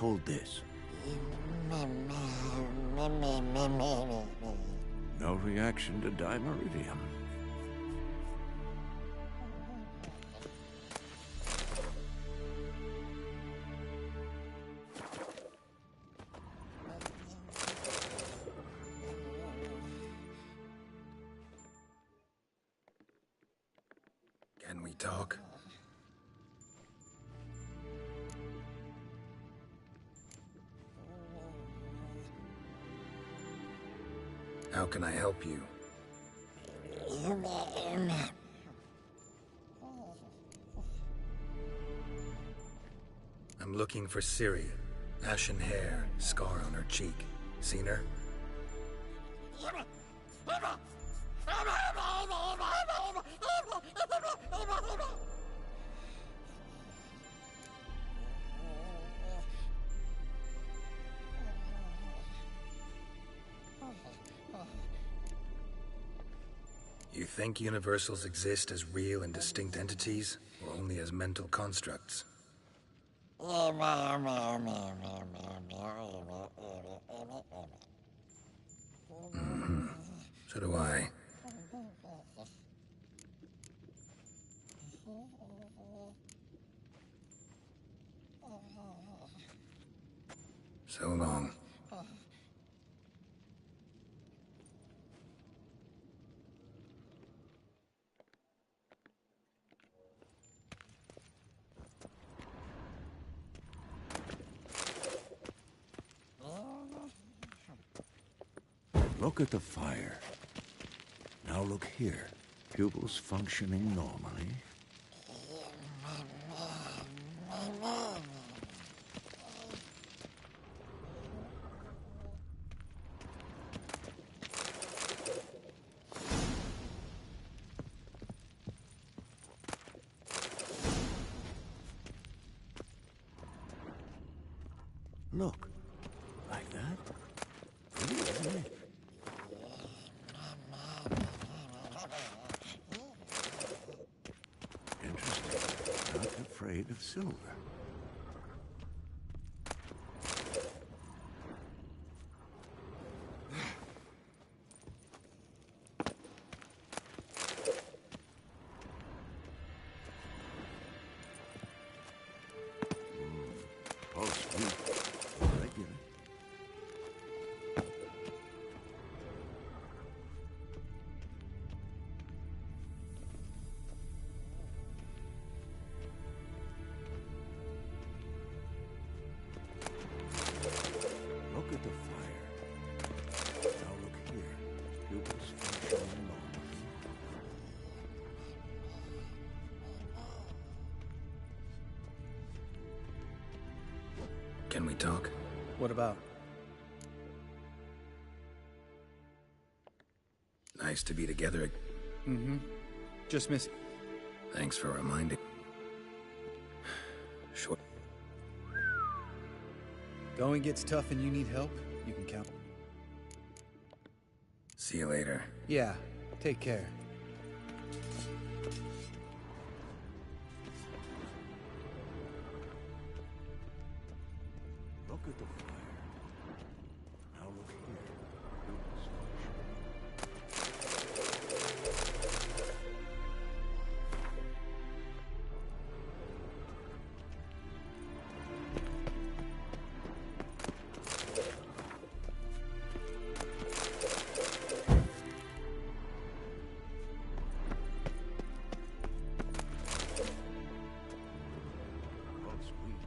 Hold this. No reaction to dimeridium. Can we talk? How can I help you? I'm looking for Ciri. Ashen hair, scar on her cheek. Seen her? You think universals exist as real and distinct entities, or only as mental constructs? So do I. So long. Look at the fire. Now look here. Pupils functioning normally. Look. Like that? Pretty, isn't it? Interesting. Not afraid of silver. Oh, sweet. Regular. Look at the fire. Now look here. Pupils functioning normally. Can we talk? What about? Nice to be together. Mm-hmm. Just miss... Thanks for reminding. Sure. Going gets tough and you need help, you can count. See you later. Yeah, take care. Look at the fire. Now look here. Pupils functioning. Oh, sweet.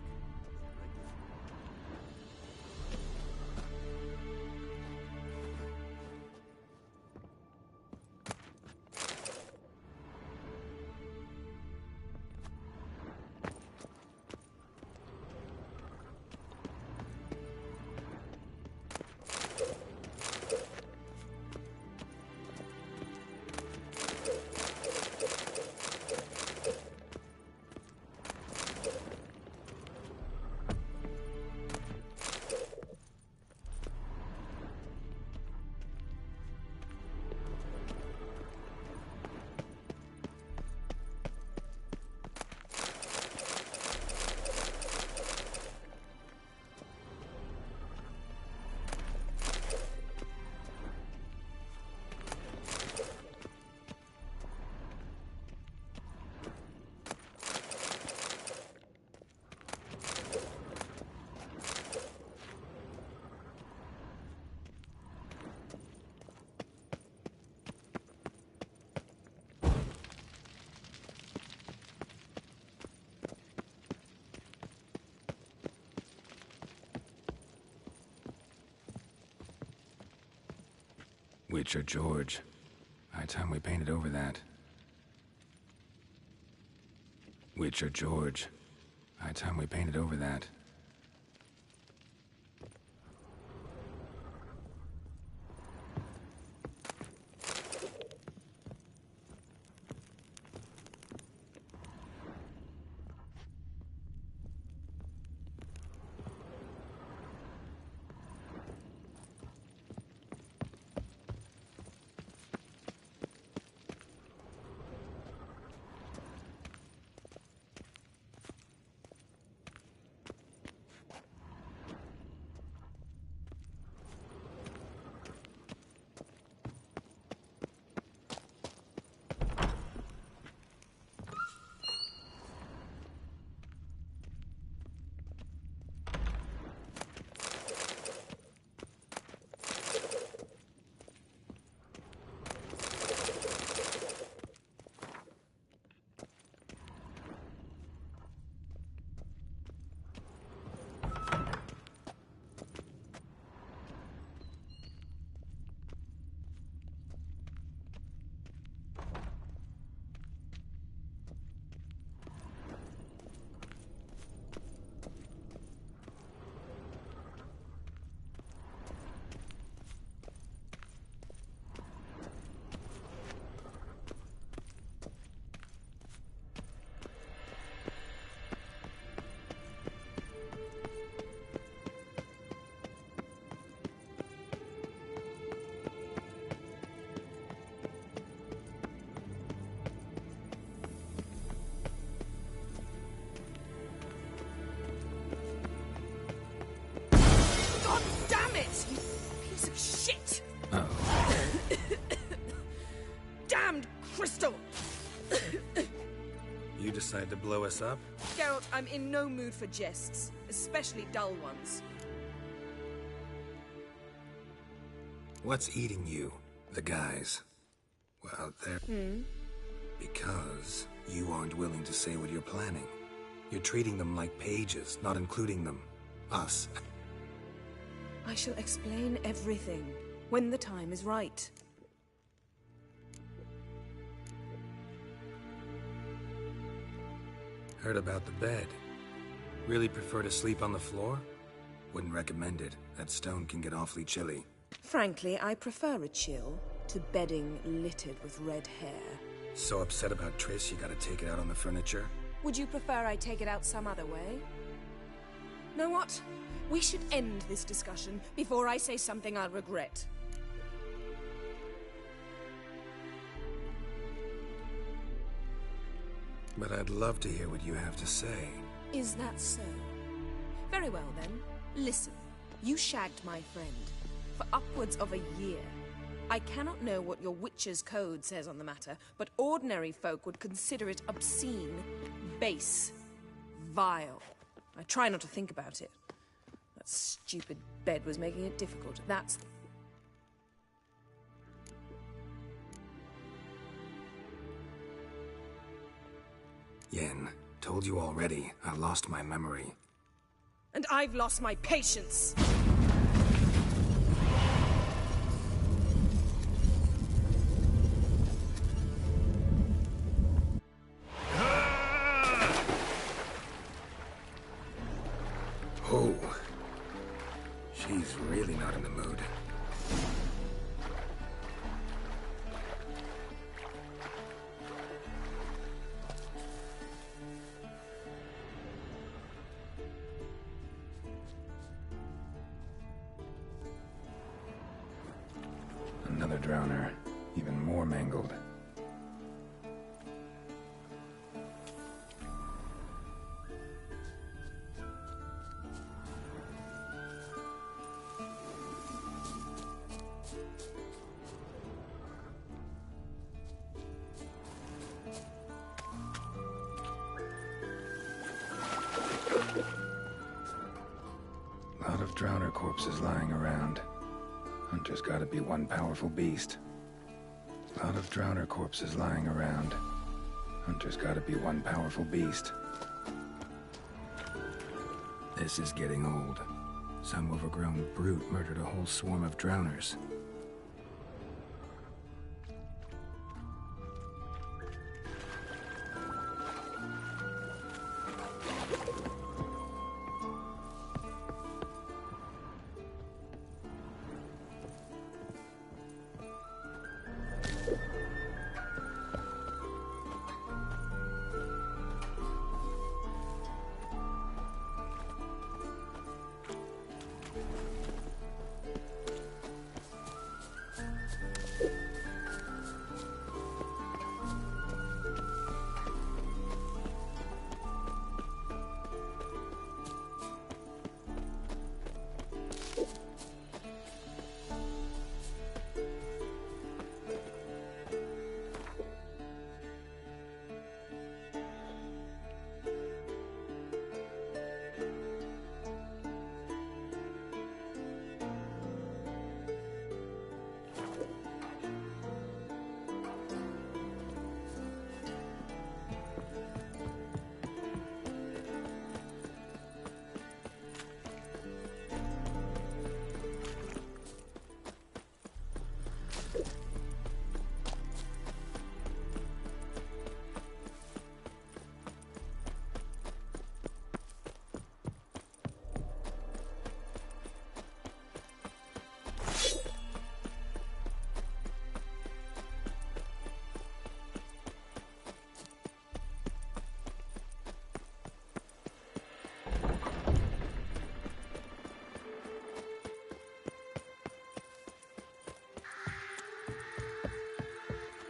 Witcher George. I High time we painted over that. Witcher George. High time we painted over that. Decide to blow us up? Geralt, I'm in no mood for jests, especially dull ones. What's eating you, the guys? Well, they're... Because you aren't willing to say what you're planning. You're treating them like pages, not including them. Us. I shall explain everything when the time is right. Heard about the bed. Really prefer to sleep on the floor? Wouldn't recommend it. That stone can get awfully chilly. Frankly, I prefer a chill to bedding littered with red hair. So upset about Triss, you gotta take it out on the furniture? Would you prefer I take it out some other way? Know what? We should end this discussion before I say something I'll regret. But I'd love to hear what you have to say. Is that so? Very well then. Listen, you shagged my friend for upwards of a year. I cannot know what your witch's code says on the matter, but ordinary folk would consider it obscene, base, vile. I try not to think about it. That stupid bed was making it difficult. That's... Yen, told you already, I lost my memory. And I've lost my patience! Oh. She's really not in the mood. Another drowner, even more mangled. Lot of drowner corpses lying around. Hunter's gotta be one powerful beast. Lot of drowner corpses lying around. Hunter's gotta be one powerful beast. This is getting old. Some overgrown brute murdered a whole swarm of drowners.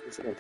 Excellent.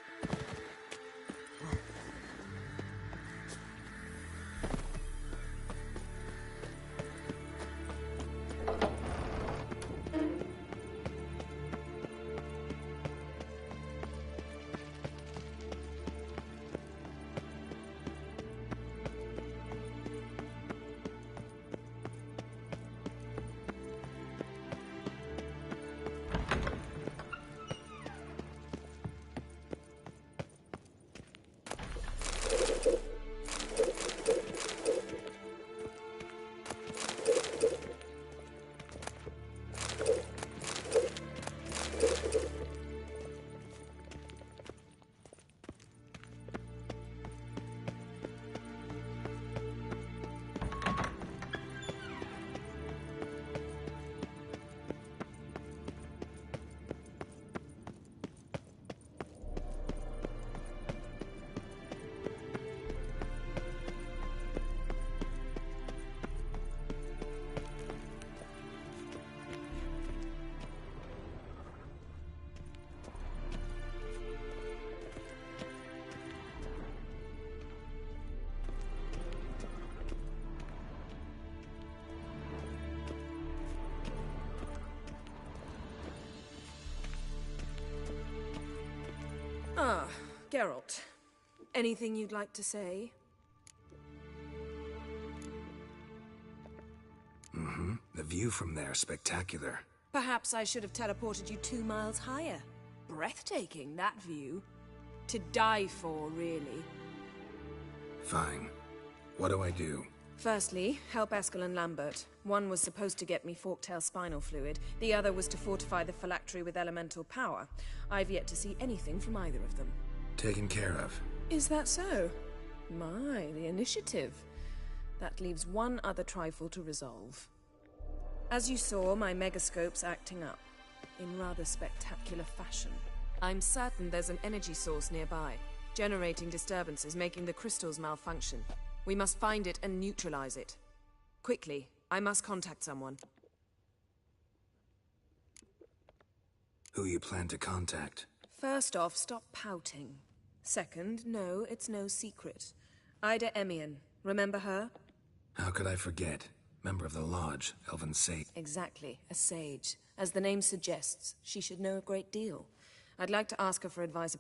Ah, Geralt. Anything you'd like to say? Mm-hmm. The view from there, spectacular. Perhaps I should have teleported you 2 miles higher. Breathtaking, that view. To die for, really. Fine. What do I do? Firstly, help Eskel and Lambert. One was supposed to get me forktail spinal fluid. The other was to fortify the phylactery with elemental power. I've yet to see anything from either of them. Taken care of. Is that so? My, the initiative. That leaves one other trifle to resolve. As you saw, my megascope's acting up. In rather spectacular fashion. I'm certain there's an energy source nearby, generating disturbances, making the crystals malfunction. We must find it and neutralize it. Quickly, I must contact someone. Who you plan to contact? First off, stop pouting. Second, no, it's no secret. Ida Emian. Remember her? How could I forget? Member of the Lodge, Elven Sage. Exactly, a sage. As the name suggests, she should know a great deal. I'd like to ask her for advice.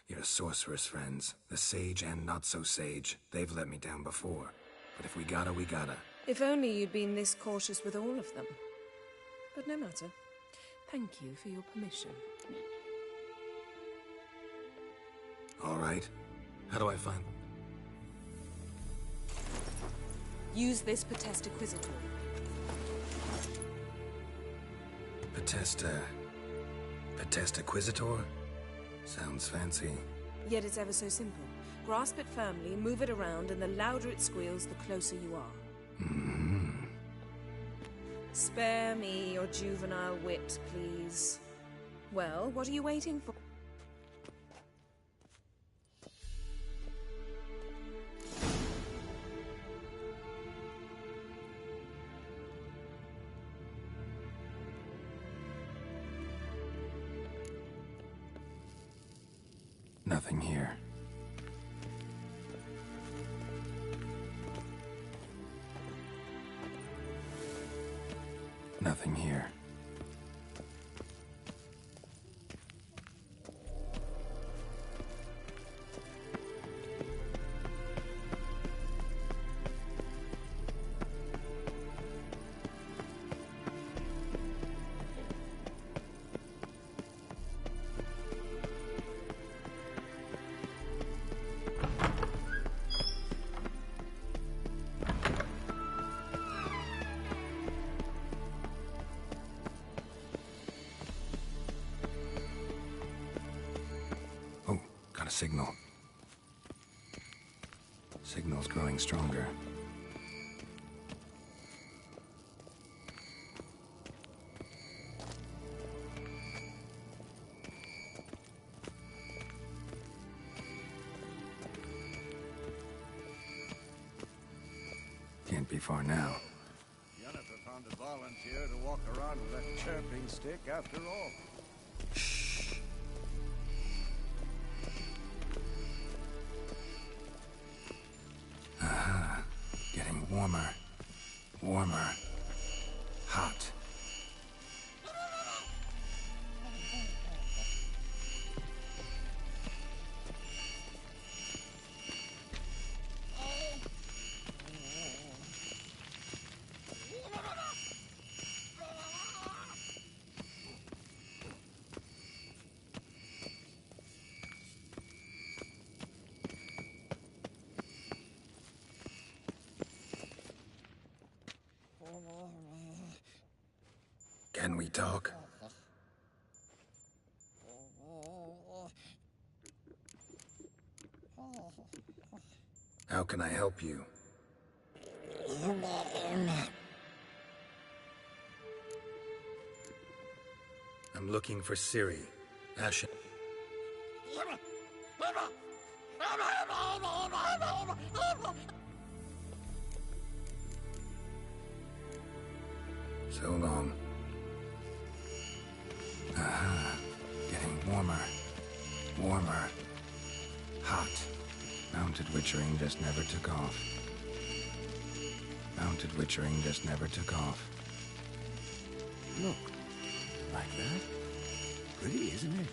Your sorceress friends, the sage and not-so-sage, they've let me down before. But if we gotta, we gotta. If only you'd been this cautious with all of them. But no matter. Thank you for your permission. All right. How do I find... Use this Potesta Quisitor. Potesta Quisitor? Sounds fancy. Yet it's ever so simple. Grasp it firmly, move it around, and the louder it squeals, the closer you are. Mm-hmm. Spare me your juvenile wit, please. Well, what are you waiting for? Nothing here. Nothing here. Signal. Signal's growing stronger. Can't be far now. Jennifer found a volunteer to walk around with that chirping stick after all. Warmer. Warmer. Hot. Can we talk? How can I help you? I'm looking for Ciri. Ashen. So long. Aha. Getting warmer. Warmer. Hot. Mounted witchering just never took off. Mounted witchering just never took off. Look. Like that? Pretty, isn't it?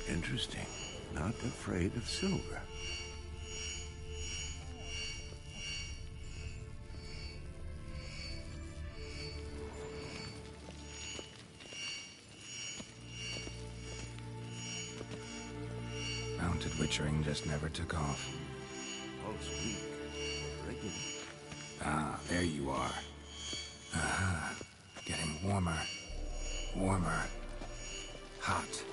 Interesting. Not afraid of silver. Mounted witchering just never took off. Pulse weak. Regular. Ah, there you are. Aha. Getting warmer. Warmer. Hot.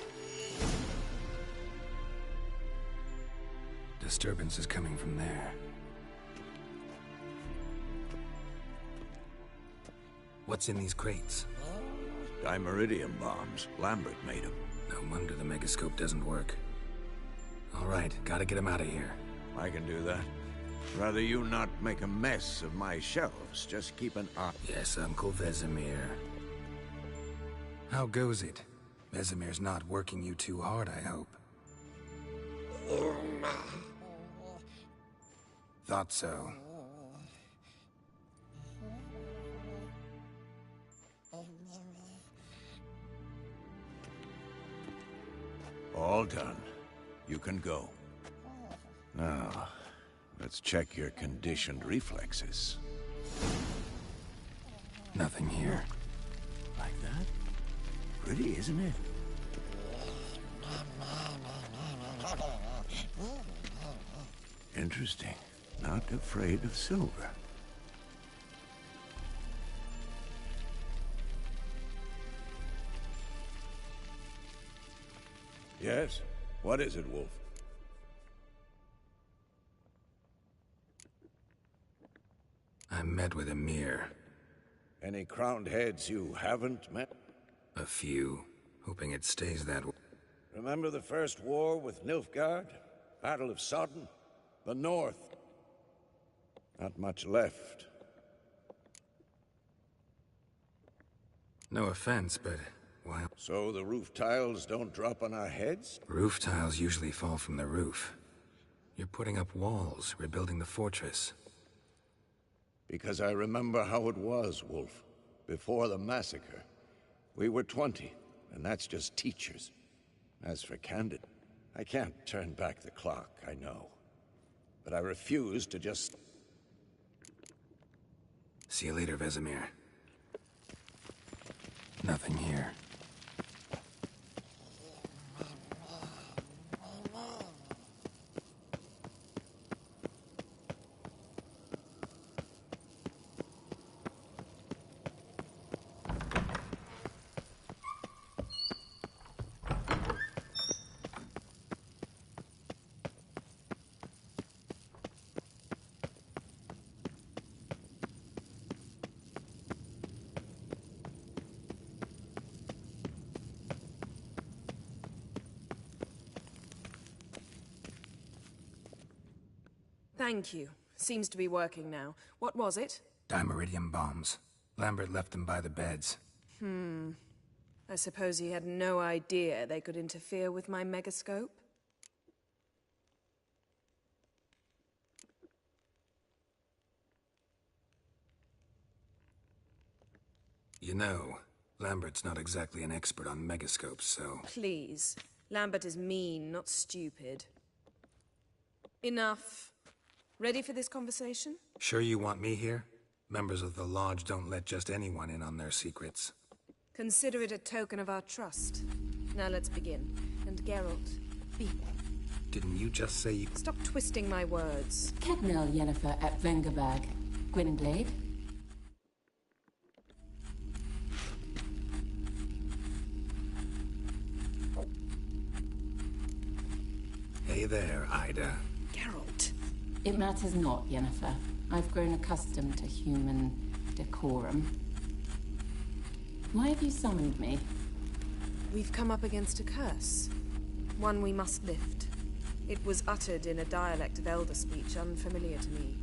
Disturbance is coming from there. What's in these crates? Dimeridium bombs. Lambert made them. No wonder the megascope doesn't work. All right, gotta get him out of here. I can do that. Rather you not make a mess of my shelves. Just keep an eye. Yes, Uncle Vesemir. How goes it? Vesemir's not working you too hard, I hope. Thought so. All done. You can go. Now, let's check your conditioned reflexes. Nothing here. Like that? Pretty, isn't it? Interesting. Not afraid of silver. Yes? What is it, Wolf? I met with Emir. Any crowned heads you haven't met? A few. Hoping it stays that way. Remember the first war with Nilfgaard? Battle of Sodden? The North? Not much left. No offense, but why? So the roof tiles don't drop on our heads? Roof tiles usually fall from the roof. You're putting up walls, rebuilding the fortress. Because I remember how it was, Wolf. Before the massacre. We were 20, and that's just teachers. As for Candid, I can't turn back the clock, I know. But I refuse to just... See you later, Vesemir. Nothing here. Thank you. Seems to be working now. What was it? Dimeridium bombs. Lambert left them by the beds. I suppose he had no idea they could interfere with my megascope? You know, Lambert's not exactly an expert on megascopes, so... Please. Lambert is mean, not stupid. Enough. Ready for this conversation? Sure you want me here? Members of the Lodge don't let just anyone in on their secrets. Consider it a token of our trust. Now let's begin. And Geralt, be. Didn't you just say you... Stop twisting my words. Kednel Yennefer at Vengerberg. Gwynblade. Hey there, Ida. Geralt. It matters not, Yennefer. I've grown accustomed to human decorum. Why have you summoned me? We've come up against a curse. One we must lift. It was uttered in a dialect of Elder speech unfamiliar to me.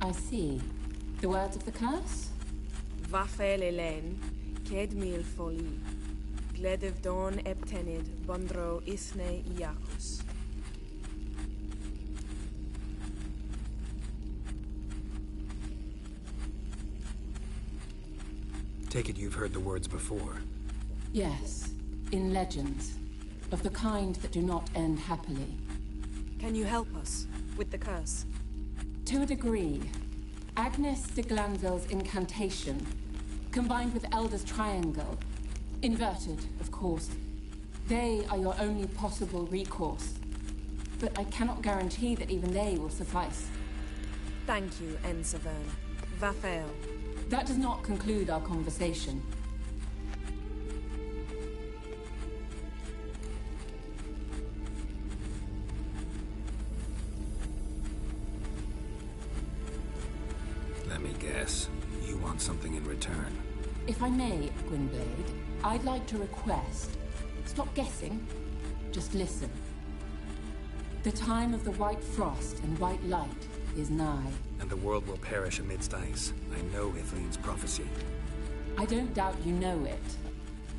I see. The words of the curse? Vafel Elen, Ked mil foli, Gledev don ebtenid, Bondro isne Iakus. Take it you've heard the words before. Yes, in legends. Of the kind that do not end happily. Can you help us with the curse? To a degree. Agnes de Glanville's incantation, combined with Elder's triangle, inverted, of course. They are your only possible recourse. But I cannot guarantee that even they will suffice. Thank you, Ensavern. Vafel. That does not conclude our conversation. Let me guess. You want something in return. If I may, Gwynblade, I'd like to request. Stop guessing. Just listen. The time of the white frost and white light is nigh. And the world will perish amidst ice. I know Ithleen's prophecy. I don't doubt you know it.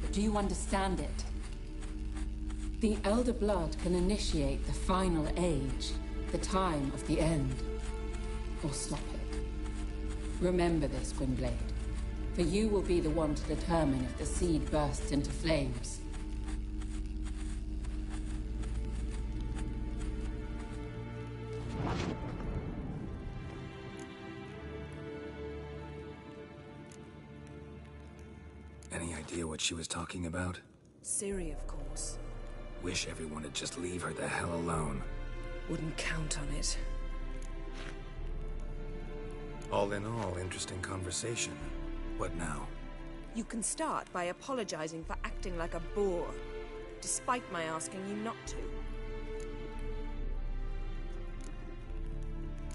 But do you understand it? The Elder Blood can initiate the final age, the time of the end. Or stop it. Remember this, Gwynblade. For you will be the one to determine if the seed bursts into flames. Any idea what she was talking about? Ciri, of course. Wish everyone would just leave her the hell alone. Wouldn't count on it. All in all, interesting conversation. What now? You can start by apologizing for acting like a boor, despite my asking you not to.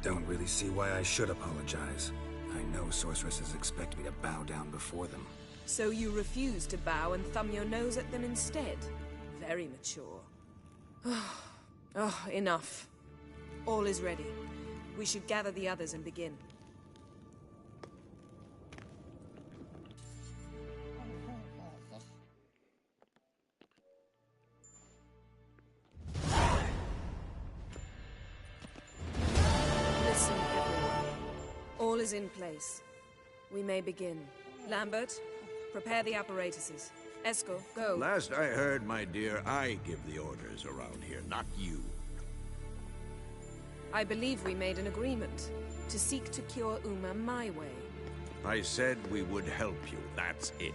Don't really see why I should apologize. I know sorceresses expect me to bow down before them. So you refuse to bow and thumb your nose at them instead? Very mature. Oh, enough. All is ready. We should gather the others and begin. Listen, everyone. All is in place. We may begin. Lambert, prepare the apparatuses. Eskel, go. Last I heard, my dear, I give the orders around here, not you. I believe we made an agreement to seek to cure Uma my way. I said we would help you, that's it.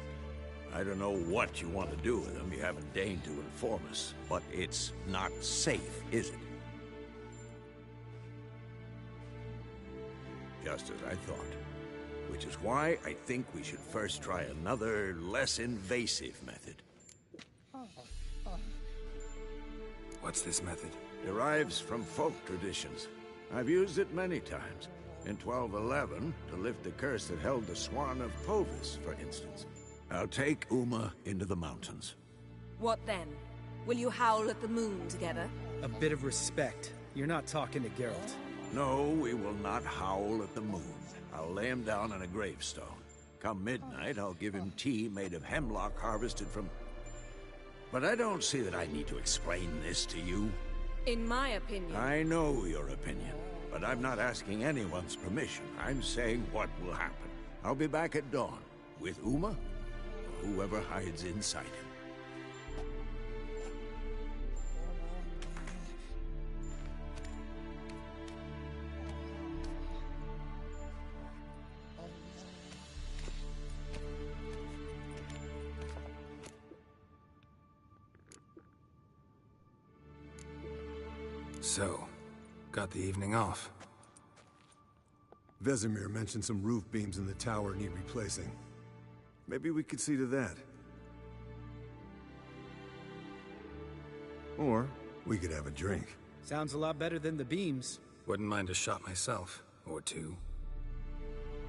I don't know what you want to do with them, you haven't deigned to inform us, but it's not safe, is it? Just as I thought. Which is why I think we should first try another, less invasive method. What's this method? Derives from folk traditions. I've used it many times. In 1211, to lift the curse that held the Swan of Povis, for instance. I'll take Uma into the mountains. What then? Will you howl at the moon together? A bit of respect. You're not talking to Geralt. No, we will not howl at the moon. I'll lay him down on a gravestone. Come midnight, I'll give him tea made of hemlock harvested from... But I don't see that I need to explain this to you. In my opinion... I know your opinion, but I'm not asking anyone's permission. I'm saying what will happen. I'll be back at dawn, with Uma, or whoever hides inside him. So, got the evening off. Vesemir mentioned some roof beams in the tower need replacing. Maybe we could see to that. Or we could have a drink. Sounds a lot better than the beams. Wouldn't mind a shot myself, or two.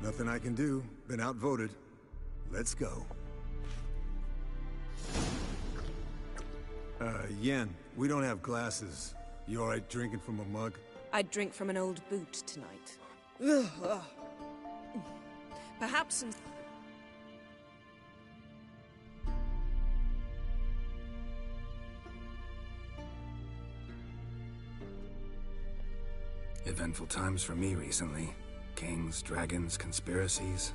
Nothing I can do. Been outvoted. Let's go. Yen, we don't have glasses. You alright drinking from a mug? I'd drink from an old boot tonight. Perhaps some... Eventful times for me recently. Kings, dragons, conspiracies.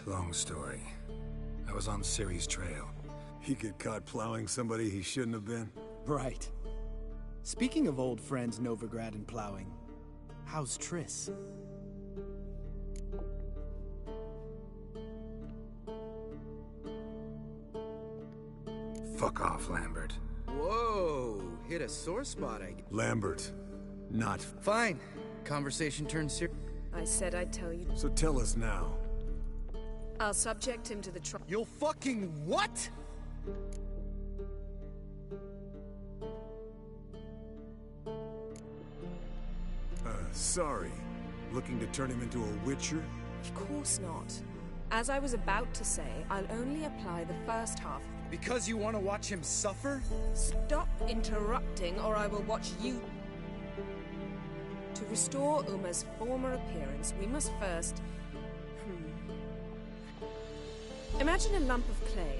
Long story. I was on Ciri's trail. He get caught plowing somebody he shouldn't have been? Right. Speaking of old friends Novigrad and plowing, how's Triss? Fuck off, Lambert. Whoa, hit a sore spot, I guess. Lambert, not... Fine. Conversation turned serious. I said I'd tell you. So tell us now. I'll subject him to the trial. You'll fucking what? Sorry. Looking to turn him into a witcher? Of course not. As I was about to say, I'll only apply the first half. Because you want to watch him suffer? Stop interrupting, or I will watch you. To restore Uma's former appearance, we must first... Imagine a lump of clay.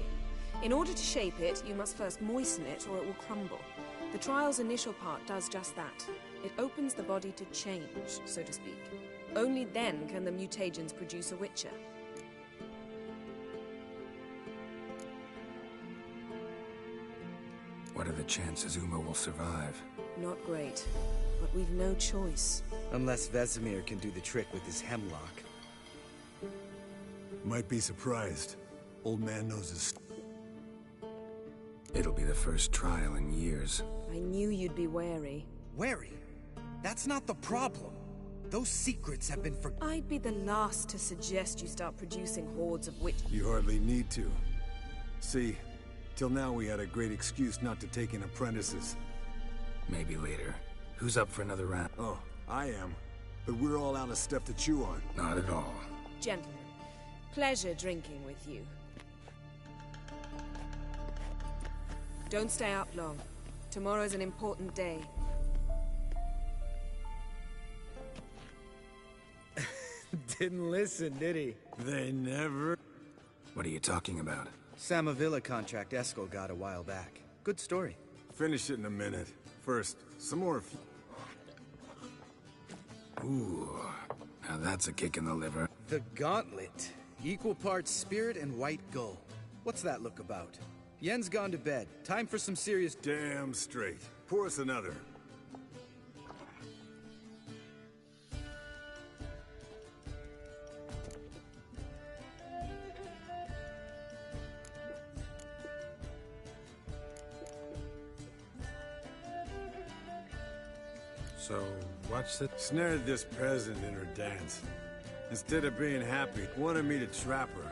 In order to shape it, you must first moisten it, or it will crumble. The trial's initial part does just that. It opens the body to change, so to speak. Only then can the mutagens produce a witcher. What are the chances Uma will survive? Not great, but we've no choice. Unless Vesemir can do the trick with his hemlock. Might be surprised. Old man knows his... It'll be the first trial in years. I knew you'd be wary. Wary? That's not the problem. Those secrets have been I'd be the last to suggest you start producing hordes of witch... You hardly need to. See, till now we had a great excuse not to take in apprentices. Maybe later. Who's up for another round? Oh, I am. But we're all out of stuff to chew on. Not at all. Gentlemen, pleasure drinking with you. Don't stay up long. Tomorrow's an important day. Didn't listen, did he? They never... What are you talking about? Samavilla contract Eskel got a while back. Good story. Finish it in a minute. First, some more... Ooh, now that's a kick in the liver. The Gauntlet. Equal parts spirit and white gull. What's that look about? Yen's gone to bed. Time for some serious... Damn straight. Pour us another. So, what's the... Snared this peasant in her dance. Instead of being happy, wanted me to trap her.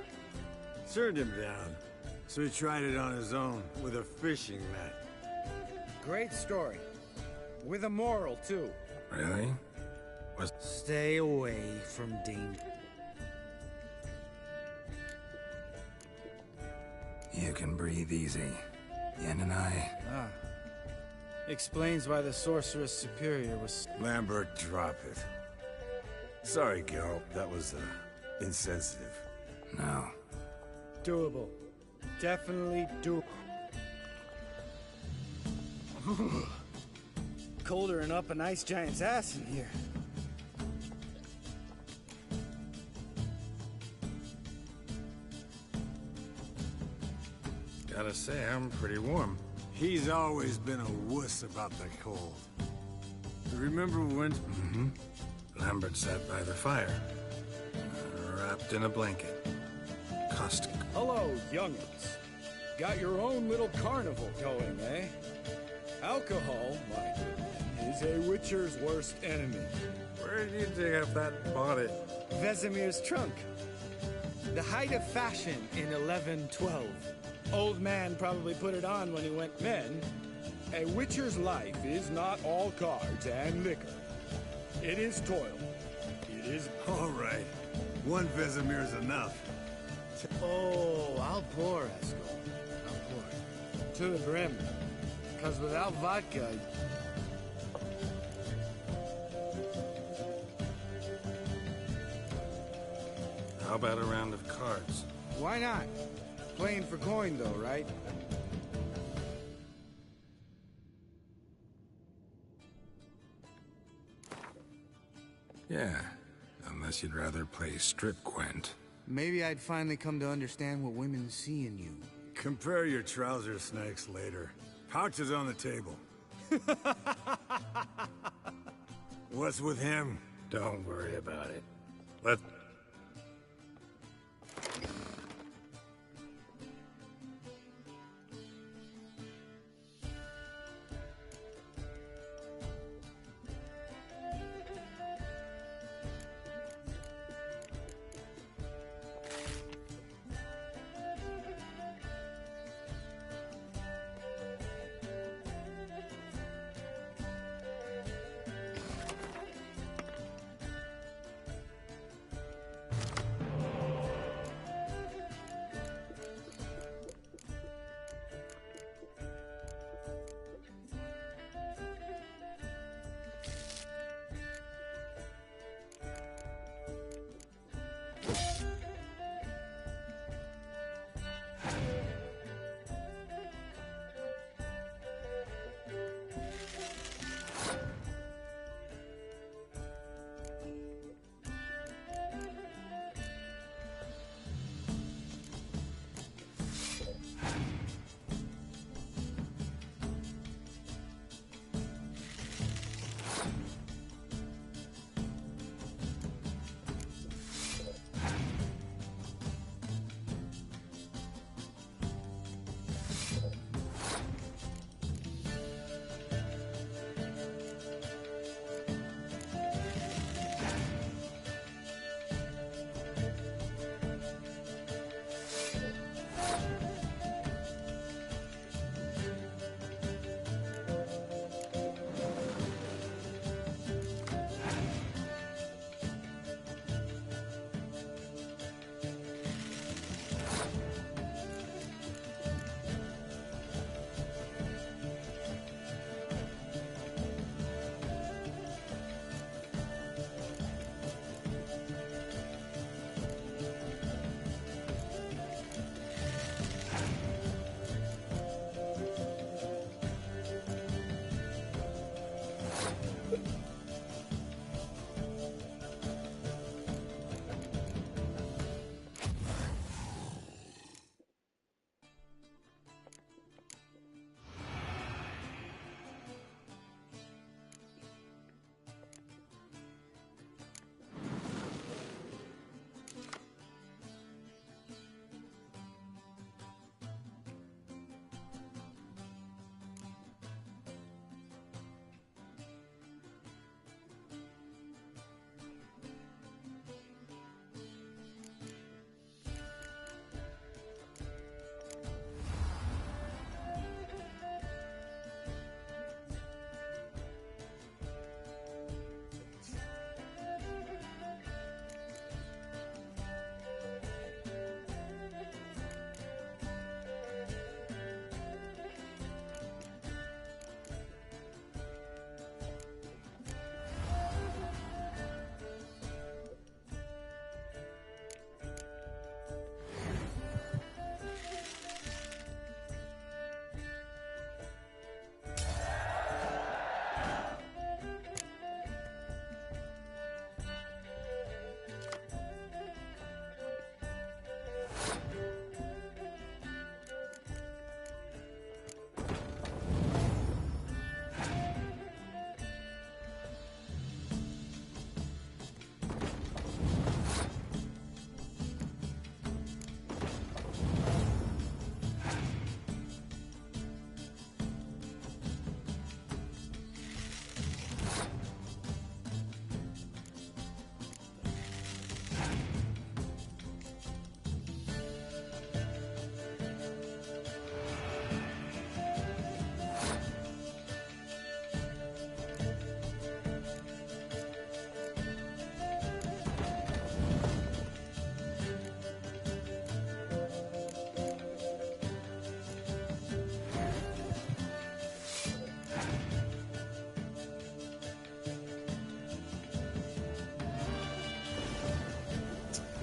Turned him down. So he tried it on his own, with a fishing net. Great story. With a moral, too. Really? Stay away from danger. You can breathe easy. Yen and I... Ah. Explains why the Sorceress Superior was... Lambert, drop it. Sorry, Geralt. That was, insensitive. No. Doable. Definitely doable. Colder than up an ice giant's ass in here. Gotta say, I'm pretty warm. He's always been a wuss about the cold. Remember when... Mm-hmm. Lambert sat by the fire, wrapped in a blanket. Caustic. Hello, young'uns. Got your own little carnival going, eh? Alcohol, my, is a witcher's worst enemy. Where did you dig up that bonnet? Vesemir's trunk. The height of fashion in 1112. Old man probably put it on when he went men. A witcher's life is not all cards and liquor. It is toil. It is... All right. One Vesemir's enough. Oh, I'll pour, Eskel. I'll pour. To the brim. Because without vodka... How about a round of cards? Why not? Playing for coin, though, right? Yeah, unless you'd rather play strip Gwent. Maybe I'd finally come to understand what women see in you. Compare your trouser snakes later. Pouch is on the table. What's with him? Don't worry about it. Let...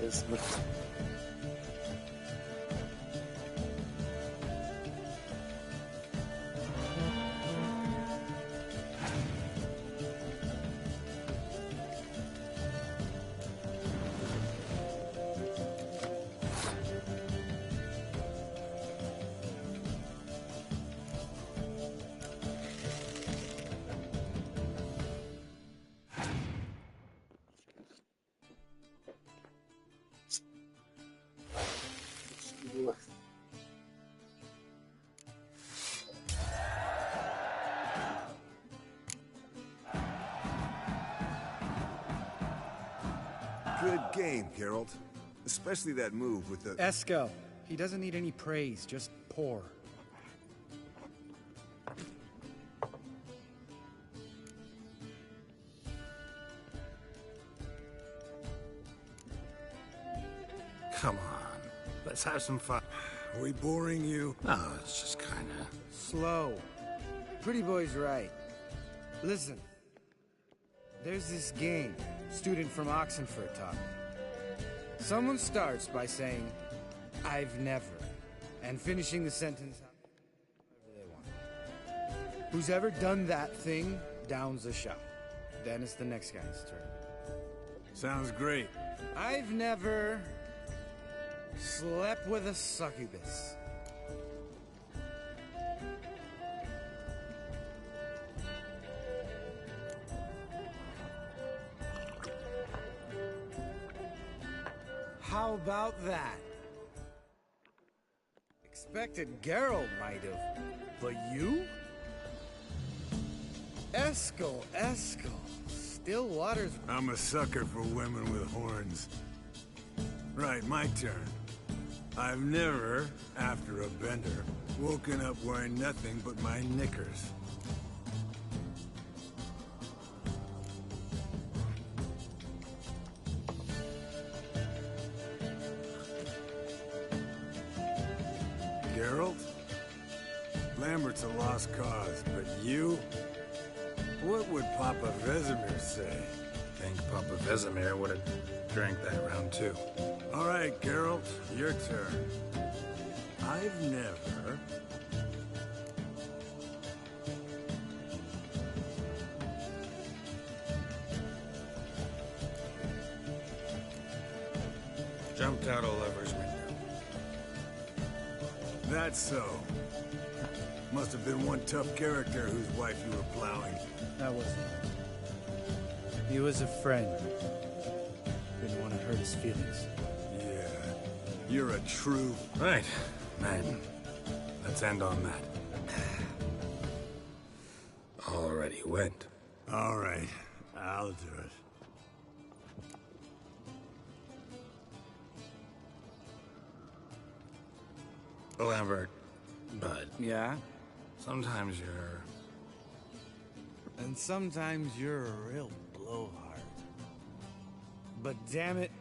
smrt. Good game, Geralt. Especially that move with the... Eskel. He doesn't need any praise, just pour. Come on. Let's have some fun. Are we boring you? Oh, it's just kinda... Slow. Pretty boy's right. Listen. There's this game. Student from Oxenford taught me. Someone starts by saying, "I've never," and finishing the sentence however they want. Who's ever done that thing downs a shot. Then it's the next guy's turn. Sounds great. I've never slept with a succubus. How about that? Expected Geralt might have, but you? Eskel. Still waters. I'm a sucker for women with horns. Right, my turn. I've never, after a bender, woken up wearing nothing but my knickers. Geralt? Lambert's a lost cause, but you? What would Papa Vesemir say? Think Papa Vesemir would have drank that round too. All right, Geralt, your turn. I've never... Jumped out a lover's window. That's so. Must have been one tough character whose wife you were plowing. That wasn't it. He was a friend. Didn't want to hurt his feelings. Yeah. You're a true... Right. Man. Let's end on that. Already went. All right. I'll do it. Lambert, bud. Yeah? Sometimes you're... And sometimes you're a real blowhard. But damn it,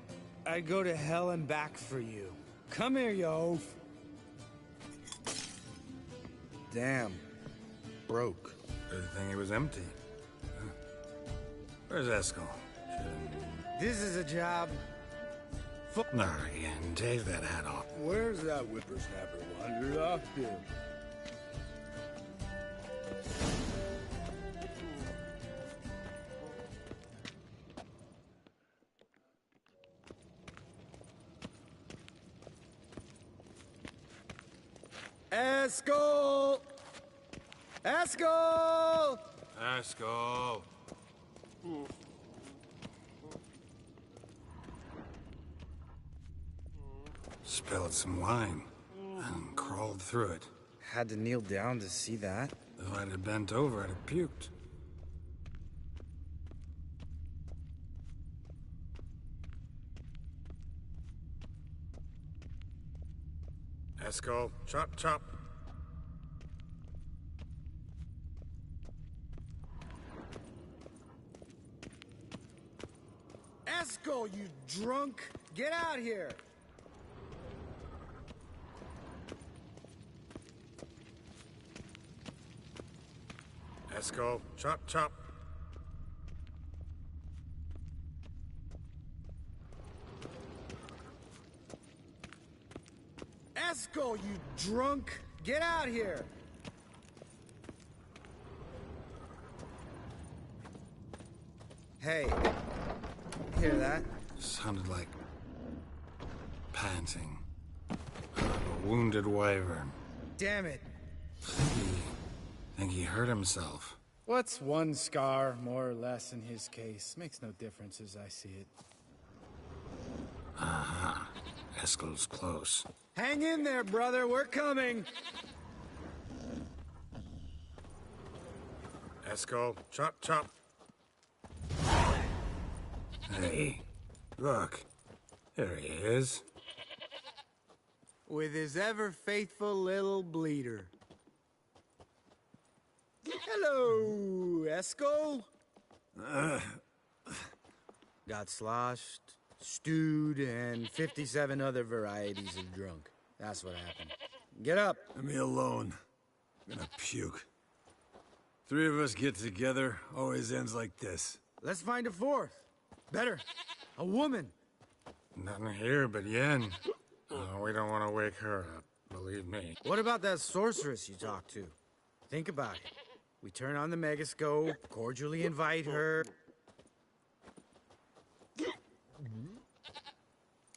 I'd go to hell and back for you. Come here, you oaf. Damn. Broke. Good thing it was empty. Huh. Where's Eskel? This is a job. Not again. Take that hat off. Where's that whippersnapper wandered off to? Eskel! Eskel! Eskel! Spilled some wine and crawled through it. Had to kneel down to see that. Though I'd have bent over, I'd have puked. Eskel, chop, chop. Eskel, you drunk! Get out here! Eskel, chop, chop. Eskel, you drunk! Get out here! Hey, hear that? Sounded like panting. A wounded wyvern. Damn it. Think he hurt himself. What's one scar, more or less, in his case? Makes no difference as I see it. Aha. Eskel's close. Hang in there, brother. We're coming. Eskel, chop, chop. Hey, look. There he is. With his ever-faithful little bleeder. Hello, Eskel. Got sloshed, stewed, and 57 other varieties of drunk. That's what happened. Get up. Leave me alone. I'm gonna puke. Three of us get together, always ends like this. Let's find a fourth. Better, a woman. Nothing here but Yen. Oh, we don't want to wake her up, believe me. What about that sorceress you talked to? Think about it. We turn on the megascope, cordially invite her.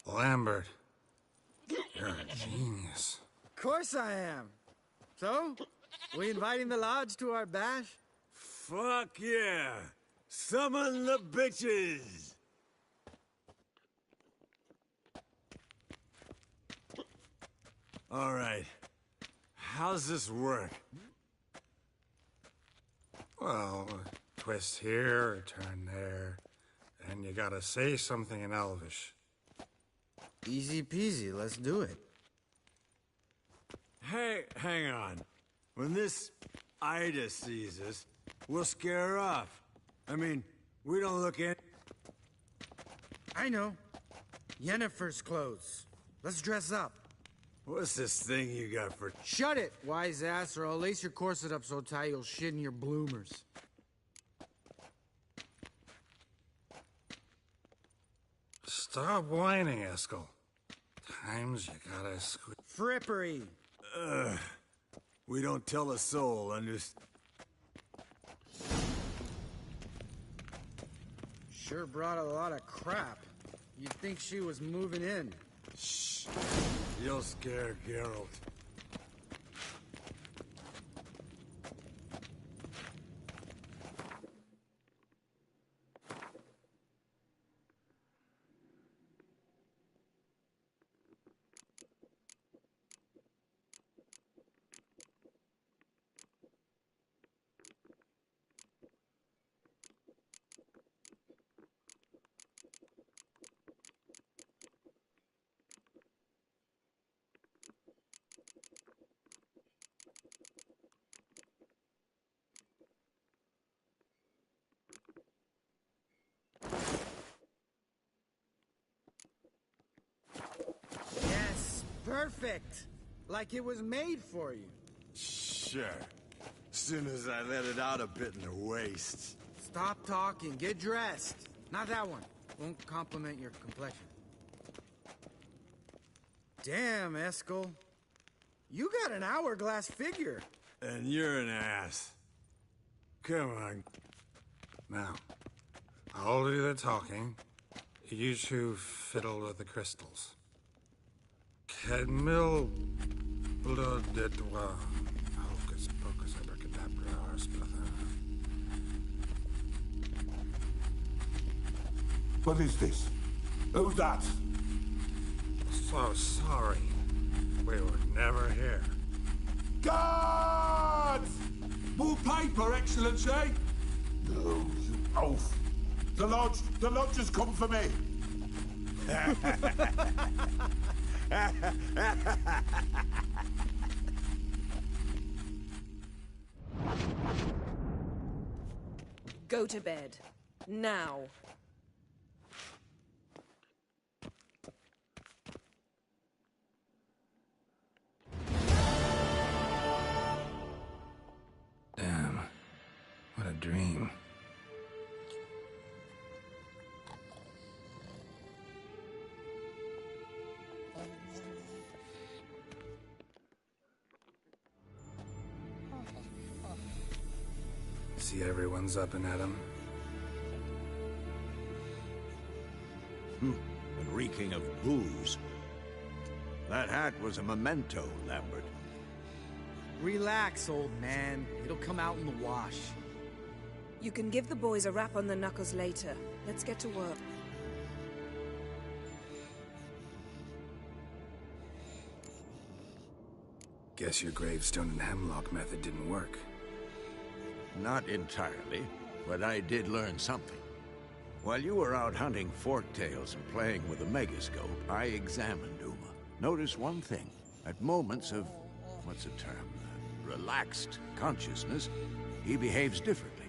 Lambert, you're a genius. Of course I am. So, we inviting the lodge to our bash? Fuck yeah! Summon the bitches! All right. How's this work? Well, twist here, turn there, and you gotta say something in Elvish. Easy peasy, let's do it. Hey, hang on. When this Ida sees us, we'll scare her off. I mean, we don't look in. I know. Yennefer's clothes. Let's dress up. What's this thing you got for... Shut it, wise ass, or I'll lace your corset up so tight you'll shit in your bloomers. Stop whining, Eskel. Times you gotta squeeze. Frippery. We don't tell a soul, understand? Sure brought a lot of crap. You'd think she was moving in. Shh. You'll scare Geralt. Perfect! Like it was made for you. Sure. Soon as I let it out a bit in the waist. Stop talking, get dressed. Not that one. Won't compliment your complexion. Damn, Eskel. You got an hourglass figure. And you're an ass. Come on. Now, I'll do the talking. You two fiddle with the crystals. Cadmil blood de doigt. Hocus pocus abracadabra splather. What is this? Who's that? So sorry. We were never here. Guards! More paper, Excellency! No, you oaf. The lodge has come for me. Go to bed. Now. Damn. What a dream. See everyone's up and at 'em. And reeking of booze. That hat was a memento, Lambert. Relax, old man. It'll come out in the wash. You can give the boys a rap on the knuckles later. Let's get to work. Guess your gravestone and hemlock method didn't work. Not entirely, but I did learn something. While you were out hunting forktails and playing with a megascope, I examined Uma. Noticed one thing. At moments of, what's the term, relaxed consciousness, he behaves differently.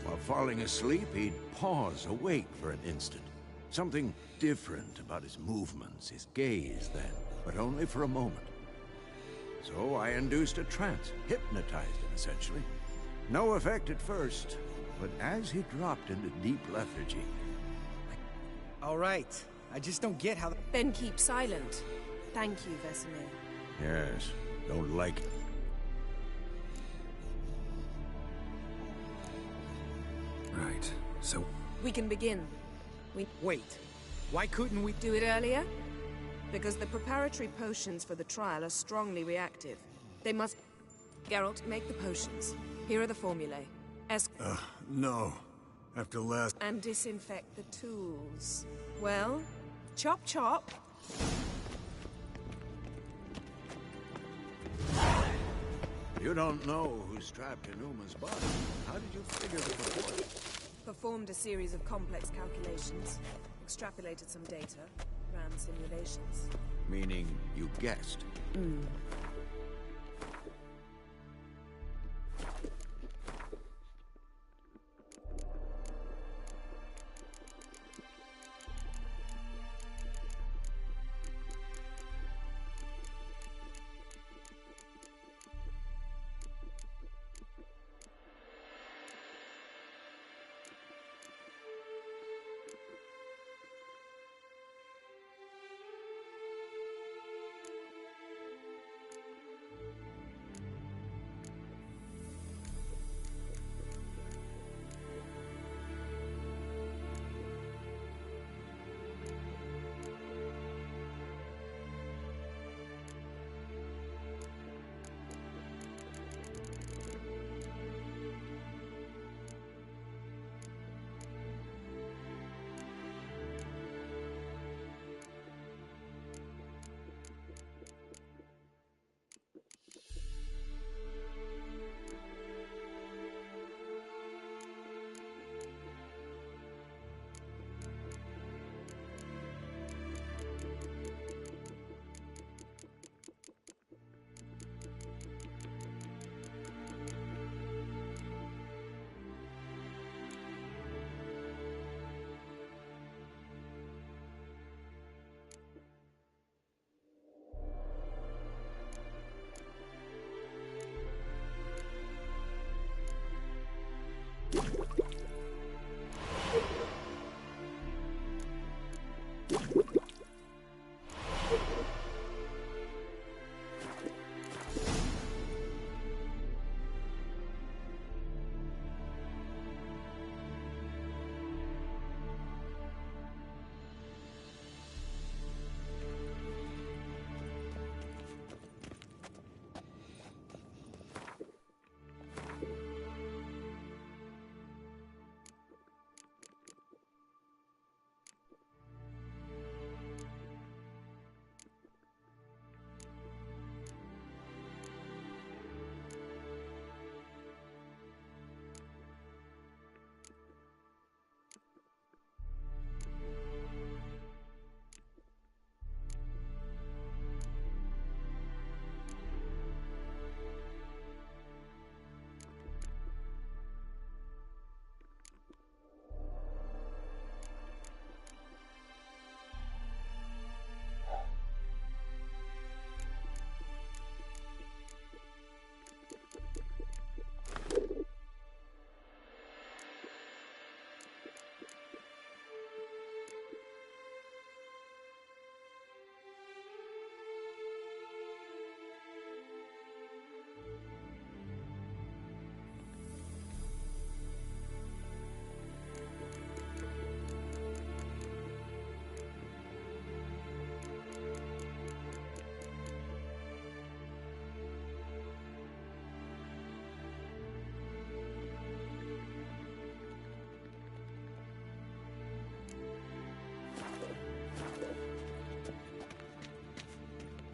While falling asleep, he'd pause, awake for an instant. Something different about his movements, his gaze then, but only for a moment. So I induced a trance, hypnotized him essentially. No effect at first, but as he dropped into deep lethargy... All right, I just don't get how... Then keep silent. Thank you, Vesemir. Yes, don't like it. Right, so... We can begin. Wait, why couldn't we... Do it earlier? Because the preparatory potions for the trial are strongly reactive. They must... Geralt, make the potions. Here are the formulae. No. After last... And disinfect the tools. Well, chop chop. You don't know who's trapped in Uma's body. How did you figure the proportion? Performed a series of complex calculations. Extrapolated some data. Ran simulations. Meaning you guessed.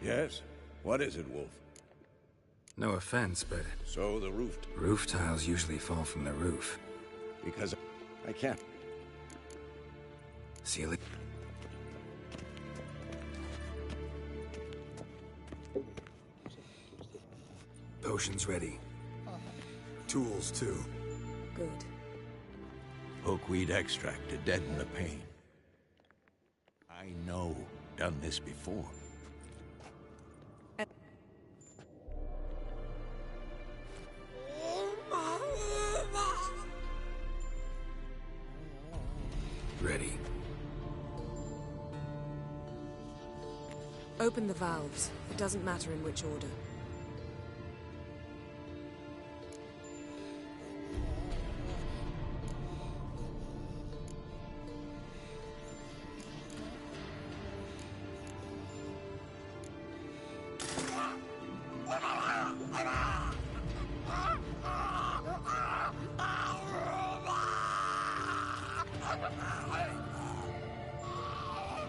Yes? What is it, Wolf? No offense, but... So the roof... Roof tiles usually fall from the roof. Because I can't... Seal it. Potions ready. Tools, too. Good. Hookweed extract to deaden the pain. I know. Done this before. Ready. Open the valves. It doesn't matter in which order.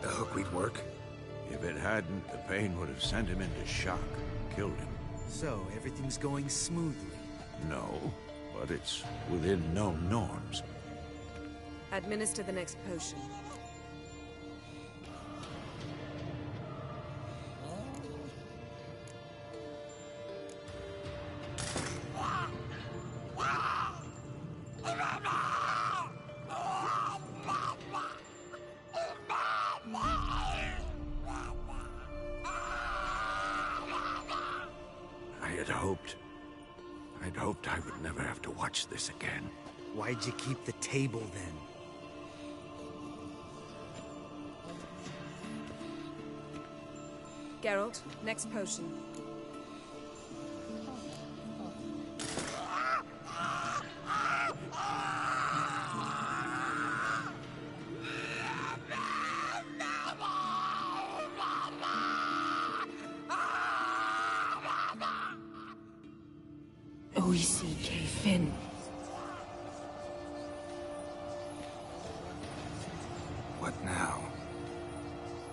The hookweed work? If it hadn't, the pain would have sent him into shock, killed him. So, everything's going smoothly? No, but it's within known norms. Administer the next potion. I'd hoped I would never have to watch this again. Why'd you keep the table, then? Geralt, next potion. Fin. What now?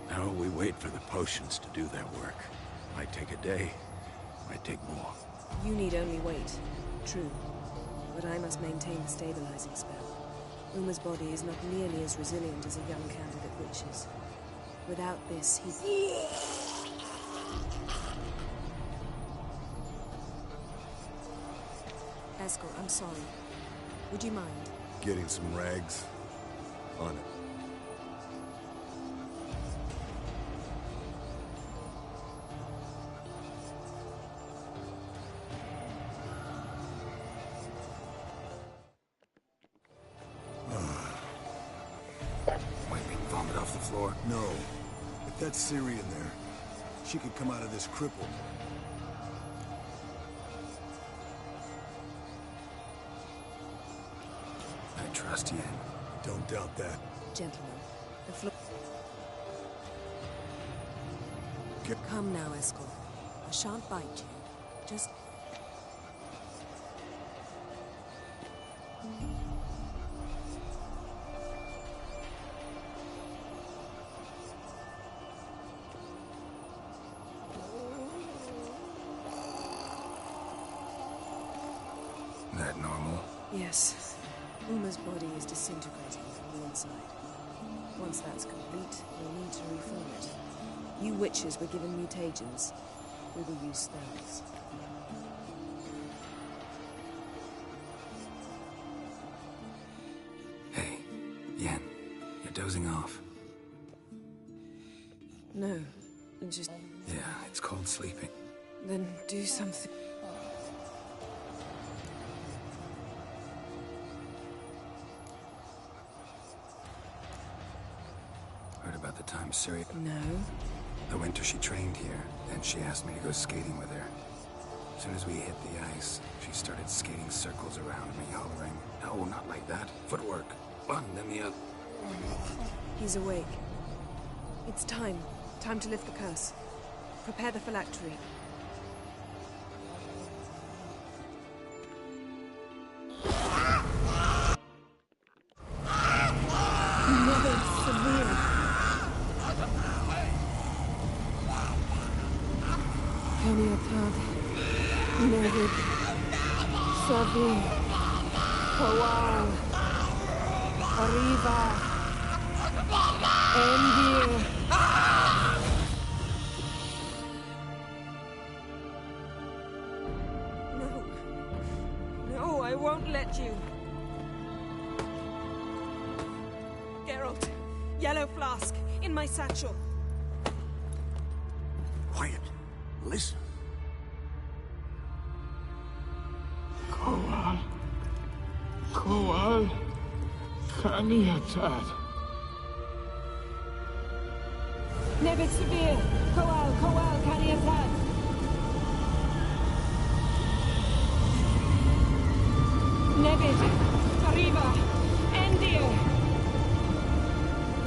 Now we wait for the potions to do their work. Might take a day, might take more. You need only wait. True. But I must maintain the stabilizing spell. Uma's body is not nearly as resilient as a young candidate witch's. Without this, he... Eskel, I'm sorry. Would you mind? Getting some rags? On it. Wiping vomit off the floor? No. If that's Ciri in there, she could come out of this crippled. I trust Yen. Don't doubt that. Gentlemen, the floor... Come now, Eskel. I shan't bite you. Just... That normal? Yes. Uma's body is disintegrating from the inside. Once that's complete, we'll need to reform it. You witches were given mutagens. We will use spells. Hey, Yen, you're dozing off. No, just... Yeah, it's called sleeping. Then do something. Heard about the time Ciri... No. The winter she trained here, then she asked me to go skating with her. As soon as we hit the ice, she started skating circles around me, hollering, "No, not like that. Footwork. One, then the other." He's awake. It's time. Time to lift the curse. Prepare the phylactery. Tad, Nevid, Savi, Kowal, Arriva, Endir. No, I won't let you. Geralt, yellow flask, in my satchel. Quiet. Listen. Kowal, Kaniatad. Nevid Severe, Kowal, Kaniatad. Nevid, Arriva, Endir.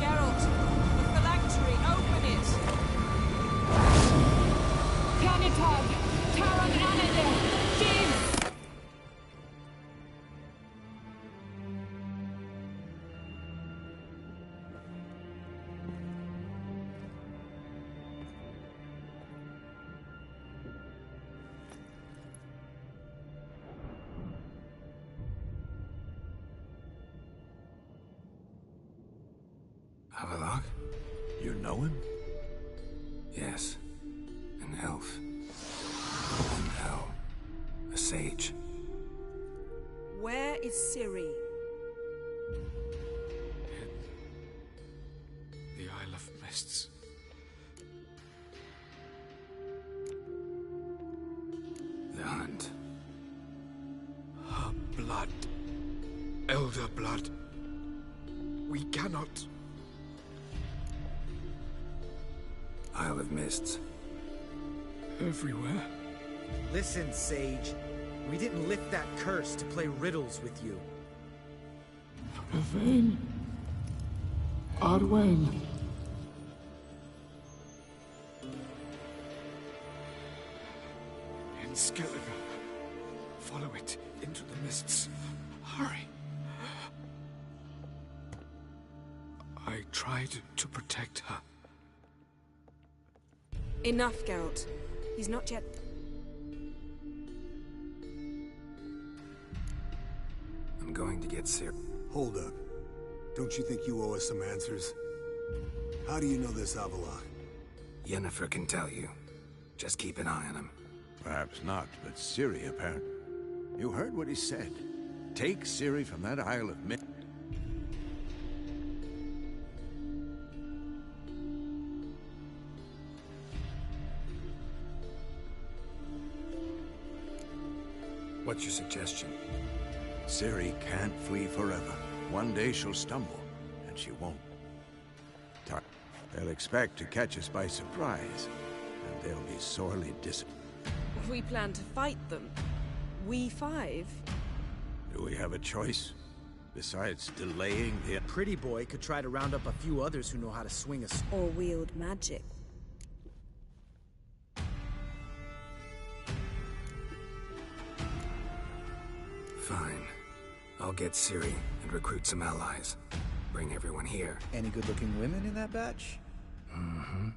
Geralt, the phylactery, open it. Kanitad, Taran Anadir, James. Havelock? You know him? Yes. An elf. An elf. A sage. Where is Ciri? The Isle of Mists. The hunt. Her blood. Elder blood. We cannot. Isle of Mists. Everywhere. Listen, Sage. We didn't lift that curse to play riddles with you. Yvain. Arwen. In Skellige. Follow it into the mists. Hurry. I tried to protect her. Enough, Geralt. He's not yet... I'm going to get Ciri. Hold up. Don't you think you owe us some answers? How do you know this Havelock? Yennefer can tell you. Just keep an eye on him. Perhaps not, but Ciri apparently. You heard what he said. Take Ciri from that Isle of Mist. What's your suggestion? Ciri can't flee forever. One day she'll stumble, and she won't. They'll expect to catch us by surprise, and they'll be sorely disappointed. We plan to fight them. We five? Do we have a choice? Besides delaying the... Pretty boy could try to round up a few others who know how to swing a sword. Or wield magic. Fine. I'll get Ciri and recruit some allies. Bring everyone here. Any good-looking women in that batch? Mm-hmm.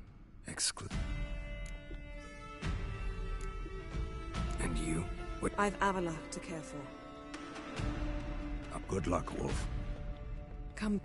And you? What? I've Avallac'h to care for. Good luck, Wolf. Come.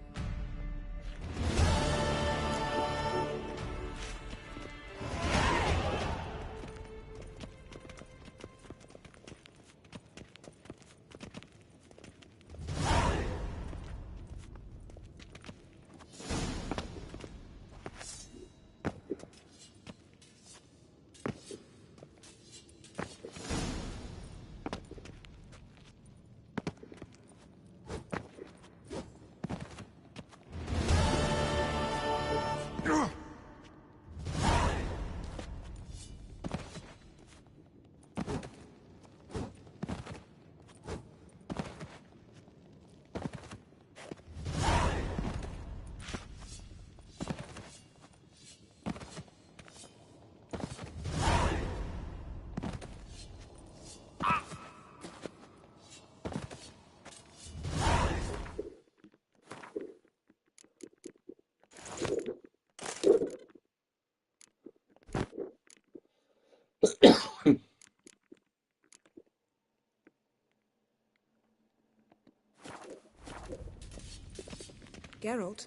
Geralt?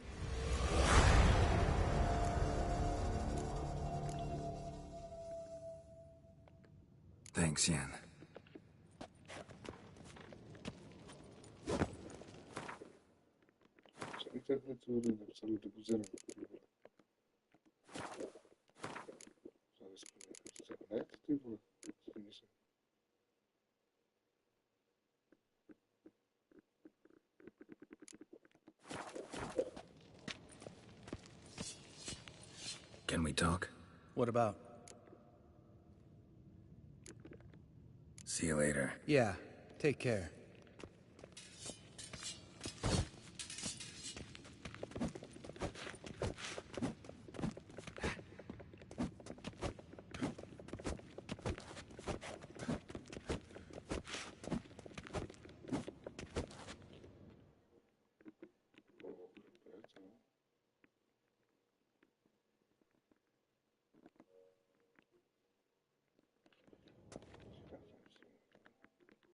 Thanks, Yen. Internetu napsali do buzera. Hned, ty vole. Can we talk? What about? See you later. Yeah, take care.